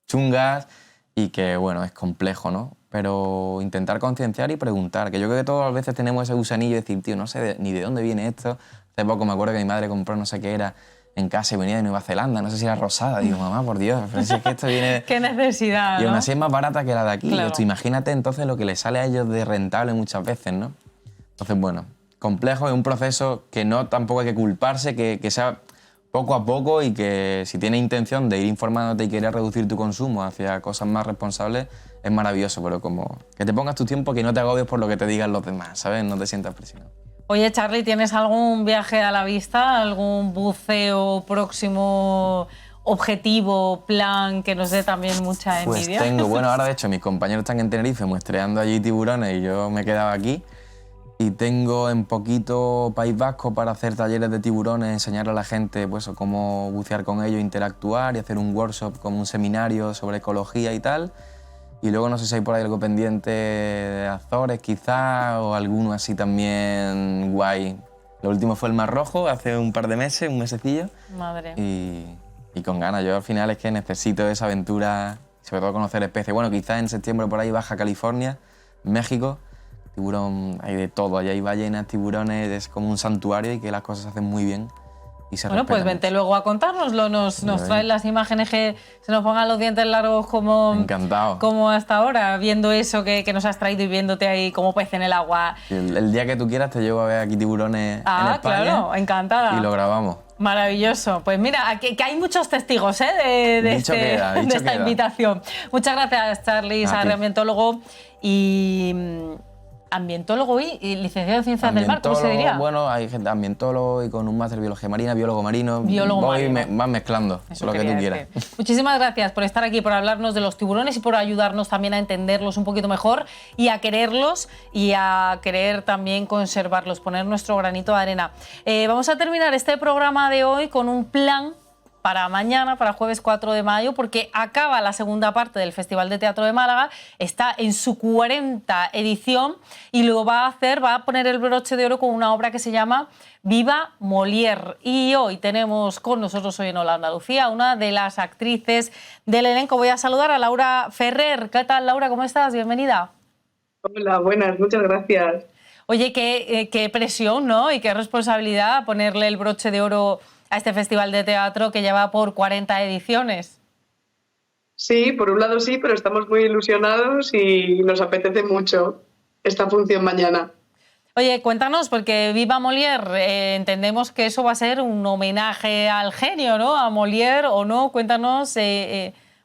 chungas y que, bueno, es complejo, ¿no? Pero intentar concienciar y preguntar, que yo creo que todas las veces tenemos ese gusanillo de decir, tío, no sé ni de dónde viene esto. Hace poco me acuerdo que mi madre compró no sé qué era en casa y venía de Nueva Zelanda, no sé si era rosada. Digo, mamá, por Dios, pero si es que esto viene... ¡Qué necesidad! Y aún así es más barata que la de aquí. Claro. Imagínate entonces lo que les sale a ellos de rentable muchas veces, ¿no? Entonces, bueno, complejo, es un proceso que no tampoco hay que culparse, que sea poco a poco y que si tienes intención de ir informándote y querer reducir tu consumo hacia cosas más responsables, es maravilloso, pero como que te pongas tu tiempo, que no te agobies por lo que te digan los demás, ¿sabes? No te sientas presionado. Oye, Charly, ¿tienes algún viaje a la vista, algún buceo próximo, objetivo, plan que nos dé también mucha envidia? Pues tengo, bueno, ahora de hecho mis compañeros están en Tenerife muestreando allí tiburones y yo me he quedado aquí. Y tengo en poquito País Vasco para hacer talleres de tiburones, enseñar a la gente pues, cómo bucear con ellos, interactuar y hacer un workshop como un seminario sobre ecología y tal. Y luego no sé si hay por ahí algo pendiente de Azores quizá o alguno así también guay. Lo último fue el Mar Rojo, hace un par de meses, un mesecillo. Madre. Y con ganas. Yo al final es que necesito esa aventura, sobre todo conocer especies. Bueno, quizás en septiembre por ahí Baja California, México, tiburón, hay de todo. Allí hay ballenas, tiburones, es como un santuario y que las cosas se hacen muy bien. Y se bueno, pues vente luego a contárnoslo, nos traen las imágenes que se nos pongan los dientes largos como, encantado, como hasta ahora, viendo eso que nos has traído y viéndote ahí como pez en el agua. El día que tú quieras te llevo a ver aquí tiburones en España. Claro, encantada. Y lo grabamos. Maravilloso. Pues mira, que hay muchos testigos de esta invitación. Muchas gracias, Charly, ambientólogo y ambientólogo y licenciado en Ciencias del Mar, ¿cómo se diría? Bueno, hay gente ambientólogo y con un máster de biología marina, biólogo marino. Vas mezclando, lo que tú quieras. Muchísimas gracias por estar aquí, por hablarnos de los tiburones y por ayudarnos también a entenderlos un poquito mejor y a quererlos y a querer también conservarlos, poner nuestro granito de arena. Vamos a terminar este programa de hoy con un plan para mañana, para jueves 4 de mayo, porque acaba la segunda parte del Festival de Teatro de Málaga, está en su 40ª edición y lo va a poner el broche de oro con una obra que se llama Viva Molière. Y hoy tenemos con nosotros, hoy en Hola Andalucía, una de las actrices del elenco. Voy a saludar a Laura Ferrer. ¿Qué tal, Laura? ¿Cómo estás? Bienvenida. Hola, buenas, muchas gracias. Oye, qué presión, ¿no? Y qué responsabilidad ponerle el broche de oro a este festival de teatro que lleva por 40 ediciones. Sí, por un lado sí, pero estamos muy ilusionados y nos apetece mucho esta función mañana. Oye, cuéntanos, porque Viva Molière, entendemos que eso va a ser un homenaje al genio, ¿no? A Molière o no. Cuéntanos,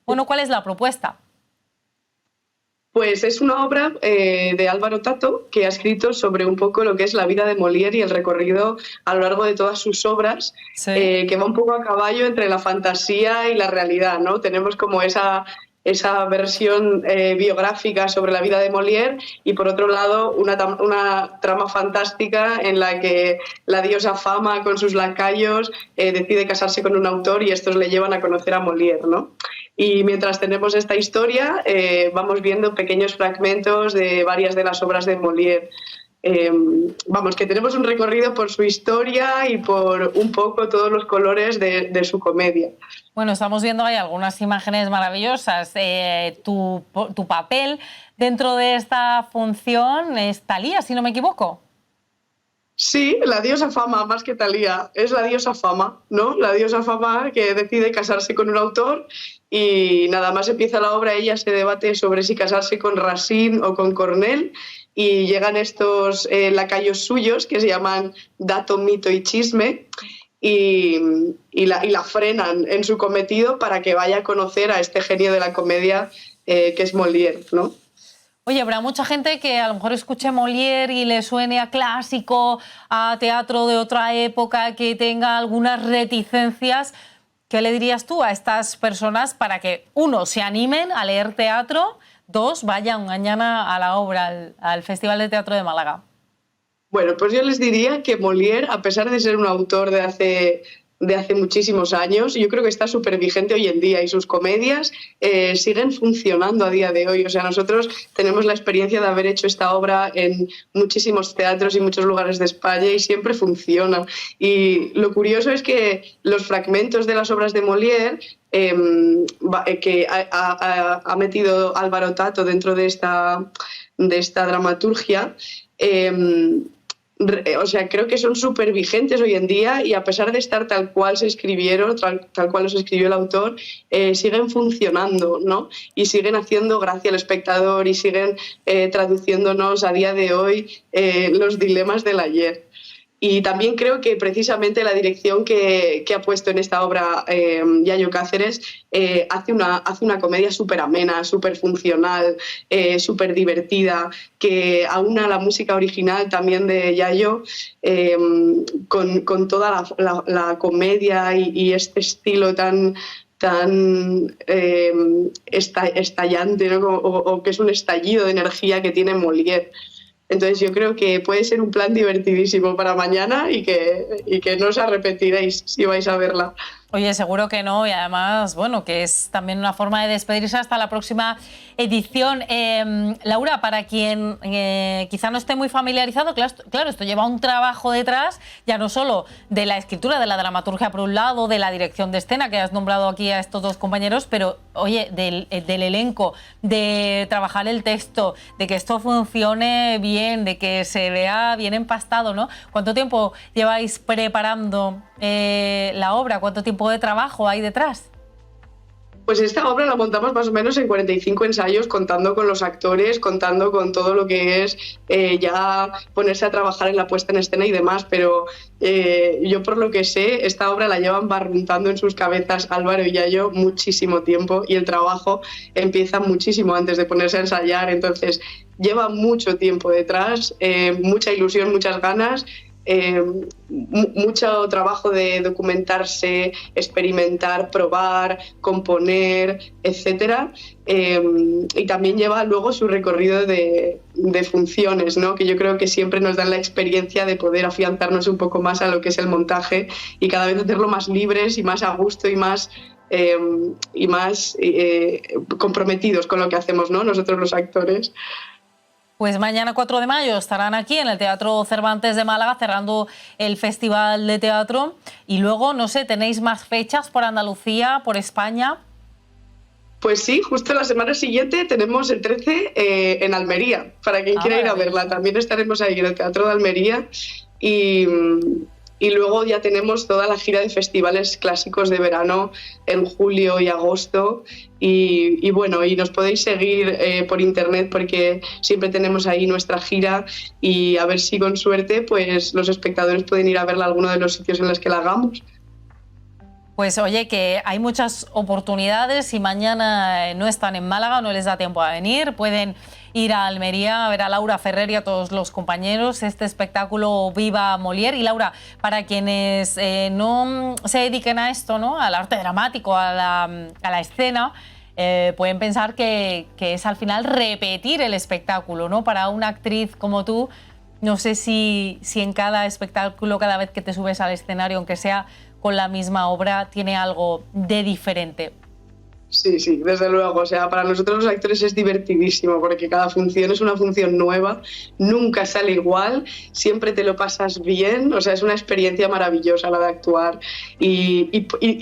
¿cuál es la propuesta? Pues es una obra de Álvaro Tato, que ha escrito sobre un poco lo que es la vida de Molière y el recorrido a lo largo de todas sus obras, sí. Que va un poco a caballo entre la fantasía y la realidad, ¿no? Tenemos como esa versión biográfica sobre la vida de Molière y por otro lado una trama fantástica en la que la diosa Fama con sus lacayos decide casarse con un autor y estos le llevan a conocer a Molière, ¿no? Y mientras tenemos esta historia vamos viendo pequeños fragmentos de varias de las obras de Molière. Que tenemos un recorrido por su historia y por un poco todos los colores de su comedia. Bueno, estamos viendo ahí algunas imágenes maravillosas. Tu papel dentro de esta función es Thalía, si no me equivoco. Sí, la diosa Fama, más que Thalía, es la diosa Fama, ¿no? La diosa Fama que decide casarse con un autor y nada más empieza la obra, ella se debate sobre si casarse con Racine o con Cornell y llegan estos lacayos suyos que se llaman Dato, Mito y Chisme y la frenan en su cometido para que vaya a conocer a este genio de la comedia que es Molière, ¿no? Oye, habrá mucha gente que a lo mejor escuche Molière y le suene a clásico, a teatro de otra época, que tenga algunas reticencias. ¿Qué le dirías tú a estas personas para que, uno, se animen a leer teatro, dos, vayan mañana a la obra, al Festival de Teatro de Málaga? Bueno, pues yo les diría que Molière, a pesar de ser un autor de hace muchísimos años, yo creo que está súper vigente hoy en día y sus comedias siguen funcionando a día de hoy. O sea, nosotros tenemos la experiencia de haber hecho esta obra en muchísimos teatros y muchos lugares de España y siempre funciona. Y lo curioso es que los fragmentos de las obras de Molière que ha metido Álvaro Tato dentro de esta dramaturgia, creo que son súper vigentes hoy en día y a pesar de estar tal cual se escribieron, tal cual los escribió el autor, siguen funcionando, ¿no? Y siguen haciendo gracia al espectador y siguen traduciéndonos a día de hoy los dilemas del ayer. Y también creo que precisamente la dirección que ha puesto en esta obra Yayo Cáceres hace una comedia súper amena, súper funcional, súper divertida, que aúna la música original también de Yayo con toda la comedia y este estilo tan estallante, ¿no? o que es un estallido de energía que tiene Molière. Entonces yo creo que puede ser un plan divertidísimo para mañana y que no os arrepentiréis si vais a verla. Oye, seguro que no, y además, bueno, que es también una forma de despedirse hasta la próxima edición. Laura, para quien quizá no esté muy familiarizado, claro, esto lleva un trabajo detrás, ya no solo de la escritura, de la dramaturgia por un lado, de la dirección de escena, que has nombrado aquí a estos dos compañeros, pero, oye, del elenco, de trabajar el texto, de que esto funcione bien, de que se vea bien empastado, ¿no? ¿Cuánto tiempo lleváis preparando la obra? ¿Cuánto tiempo de trabajo hay detrás? Pues esta obra la montamos más o menos en 45 ensayos, contando con los actores, contando con todo lo que es ya ponerse a trabajar en la puesta en escena y demás, pero yo por lo que sé, esta obra la llevan barruntando en sus cabezas Álvaro y Yayo muchísimo tiempo, y el trabajo empieza muchísimo antes de ponerse a ensayar, entonces lleva mucho tiempo detrás, mucha ilusión, muchas ganas. Mucho trabajo de documentarse, experimentar, probar, componer, etcétera, y también lleva luego su recorrido de funciones, ¿no? Que yo creo que siempre nos dan la experiencia de poder afianzarnos un poco más a lo que es el montaje y cada vez hacerlo más libres y más a gusto y más comprometidos con lo que hacemos, ¿no? Nosotros los actores. Pues mañana 4 de mayo estarán aquí en el Teatro Cervantes de Málaga cerrando el Festival de Teatro y luego, no sé, ¿tenéis más fechas por Andalucía, por España? Pues sí, justo la semana siguiente tenemos el 13 en Almería, para quien quiera ir a verla. También estaremos ahí en el Teatro de Almería y luego ya tenemos toda la gira de festivales clásicos de verano en julio y agosto. Y bueno, y nos podéis seguir por internet porque siempre tenemos ahí nuestra gira y a ver si con suerte pues los espectadores pueden ir a verla a alguno de los sitios en los que la hagamos. Pues oye, que hay muchas oportunidades. Si mañana no están en Málaga, no les da tiempo a venir, pueden ir a Almería a ver a Laura Ferrer y a todos los compañeros este espectáculo Viva Molière. Y Laura, para quienes no se dediquen a esto, ¿no?, al arte dramático, a la escena, pueden pensar que es al final repetir el espectáculo, ¿no? Para una actriz como tú, no sé si en cada espectáculo, cada vez que te subes al escenario, aunque sea con la misma obra, tiene algo de diferente. Sí, desde luego. O sea, para nosotros los actores es divertidísimo porque cada función es una función nueva, nunca sale igual, siempre te lo pasas bien, o sea, es una experiencia maravillosa la de actuar y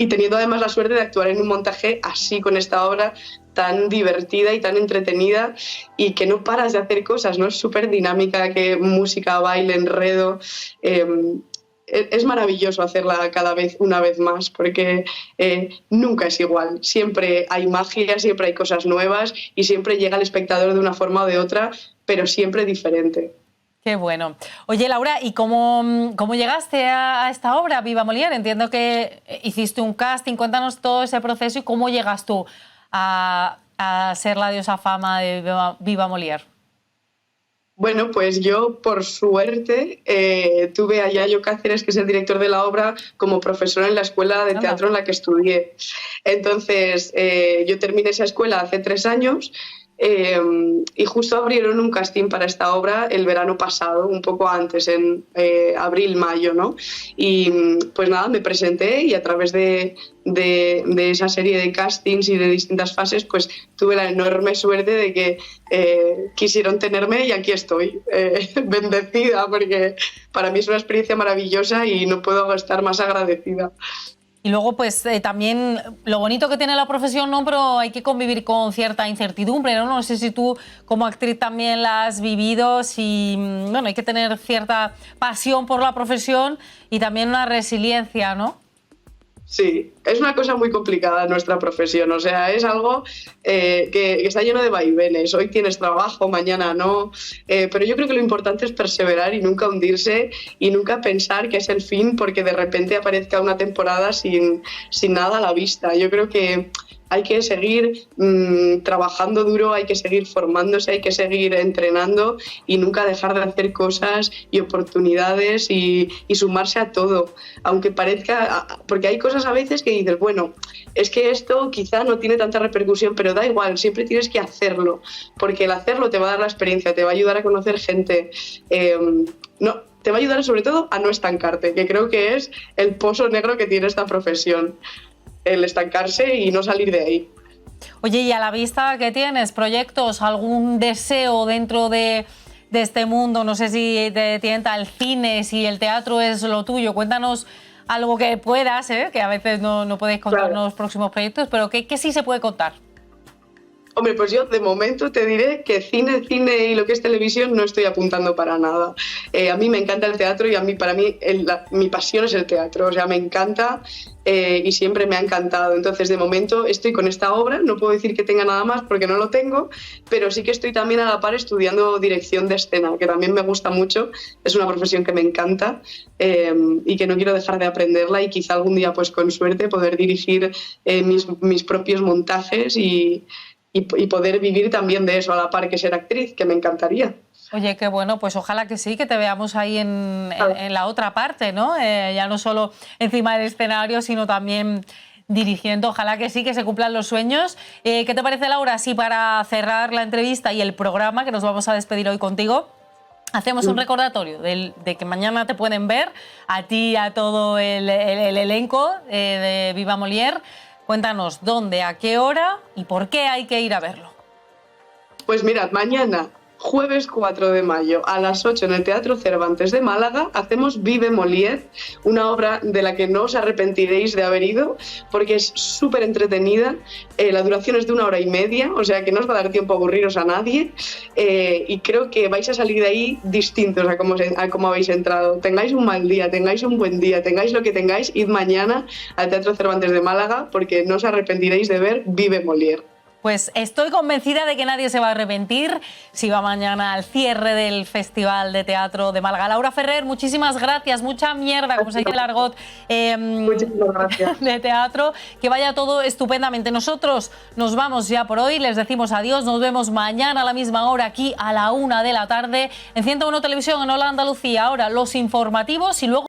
teniendo además la suerte de actuar en un montaje así con esta obra tan divertida y tan entretenida y que no paras de hacer cosas, ¿no? Es súper dinámica, que música, baile, enredo. Es maravilloso hacerla cada vez una vez más porque nunca es igual, siempre hay magia, siempre hay cosas nuevas y siempre llega al espectador de una forma o de otra, pero siempre diferente. Qué bueno. Oye, Laura, ¿y cómo llegaste a esta obra, Viva Molière? Entiendo que hiciste un casting, cuéntanos todo ese proceso y cómo llegas tú a ser la diosa fama de Viva Molière. Bueno, pues yo, por suerte, tuve a Yayo Cáceres, que es el director de la obra, como profesor en la escuela de teatro en la que estudié. Entonces, yo terminé esa escuela hace 3 años y justo abrieron un casting para esta obra el verano pasado, un poco antes, en abril-mayo, ¿no? Y pues nada, me presenté y a través de esa serie de castings y de distintas fases, pues tuve la enorme suerte de que quisieron tenerme y aquí estoy, bendecida, porque para mí es una experiencia maravillosa y no puedo estar más agradecida. Y luego, pues también lo bonito que tiene la profesión, ¿no? Pero hay que convivir con cierta incertidumbre, ¿no? No sé si tú como actriz también la has vivido, si, bueno, hay que tener cierta pasión por la profesión y también una resiliencia, ¿no? Sí, es una cosa muy complicada nuestra profesión, o sea, es algo que está lleno de vaivenes. Hoy tienes trabajo, mañana no, pero yo creo que lo importante es perseverar y nunca hundirse y nunca pensar que es el fin porque de repente aparezca una temporada sin nada a la vista. Yo creo que hay que seguir trabajando duro, hay que seguir formándose, hay que seguir entrenando y nunca dejar de hacer cosas y oportunidades y sumarse a todo, aunque parezca, porque hay cosas a veces que dices, bueno, es que esto quizá no tiene tanta repercusión, pero da igual, siempre tienes que hacerlo, porque el hacerlo te va a dar la experiencia, te va a ayudar a conocer gente, te va a ayudar sobre todo a no estancarte, que creo que es el pozo negro que tiene esta profesión, el estancarse y no salir de ahí. Oye, ¿y a la vista qué tienes? ¿Proyectos? ¿Algún deseo dentro de este mundo? No sé si te tienta el cine, si el teatro es lo tuyo. Cuéntanos algo que puedas, que a veces no podéis contarnos los próximos proyectos, pero que sí se puede contar. Hombre, pues yo de momento te diré que cine y lo que es televisión no estoy apuntando para nada. A mí me encanta el teatro y para mí mi pasión es el teatro, o sea, me encanta y siempre me ha encantado. Entonces, de momento estoy con esta obra, no puedo decir que tenga nada más porque no lo tengo, pero sí que estoy también a la par estudiando dirección de escena, que también me gusta mucho, es una profesión que me encanta y que no quiero dejar de aprenderla y quizá algún día, pues con suerte, poder dirigir mis propios montajes y poder vivir también de eso a la par que ser actriz, que me encantaría. Oye, qué bueno, pues ojalá que sí, que te veamos ahí en la otra parte, ¿no? Ya no solo encima del escenario, sino también dirigiendo. Ojalá que sí, que se cumplan los sueños. ¿Qué te parece, Laura? Sí, para cerrar la entrevista y el programa, que nos vamos a despedir hoy contigo, hacemos un recordatorio de que mañana te pueden ver, a ti y a todo el elenco de Viva Molière. Cuéntanos dónde, a qué hora y por qué hay que ir a verlo. Pues mirad, mañana, jueves 4 de mayo, a las 8 en el Teatro Cervantes de Málaga, hacemos Vive Molière, una obra de la que no os arrepentiréis de haber ido, porque es súper entretenida, la duración es de 1 hora y media, o sea que no os va a dar tiempo a aburriros a nadie, y creo que vais a salir de ahí distintos a cómo habéis entrado. Tengáis un mal día, tengáis un buen día, tengáis lo que tengáis, id mañana al Teatro Cervantes de Málaga, porque no os arrepentiréis de ver Vive Molière. Pues estoy convencida de que nadie se va a arrepentir si va mañana al cierre del Festival de Teatro de Málaga. Laura Ferrer, muchísimas gracias, mucha mierda, como se dice el argot de teatro, que vaya todo estupendamente. Nosotros nos vamos ya por hoy, les decimos adiós, nos vemos mañana a la misma hora aquí a la 1 de la tarde en 101 Televisión en Hola Andalucía. Ahora los informativos y luego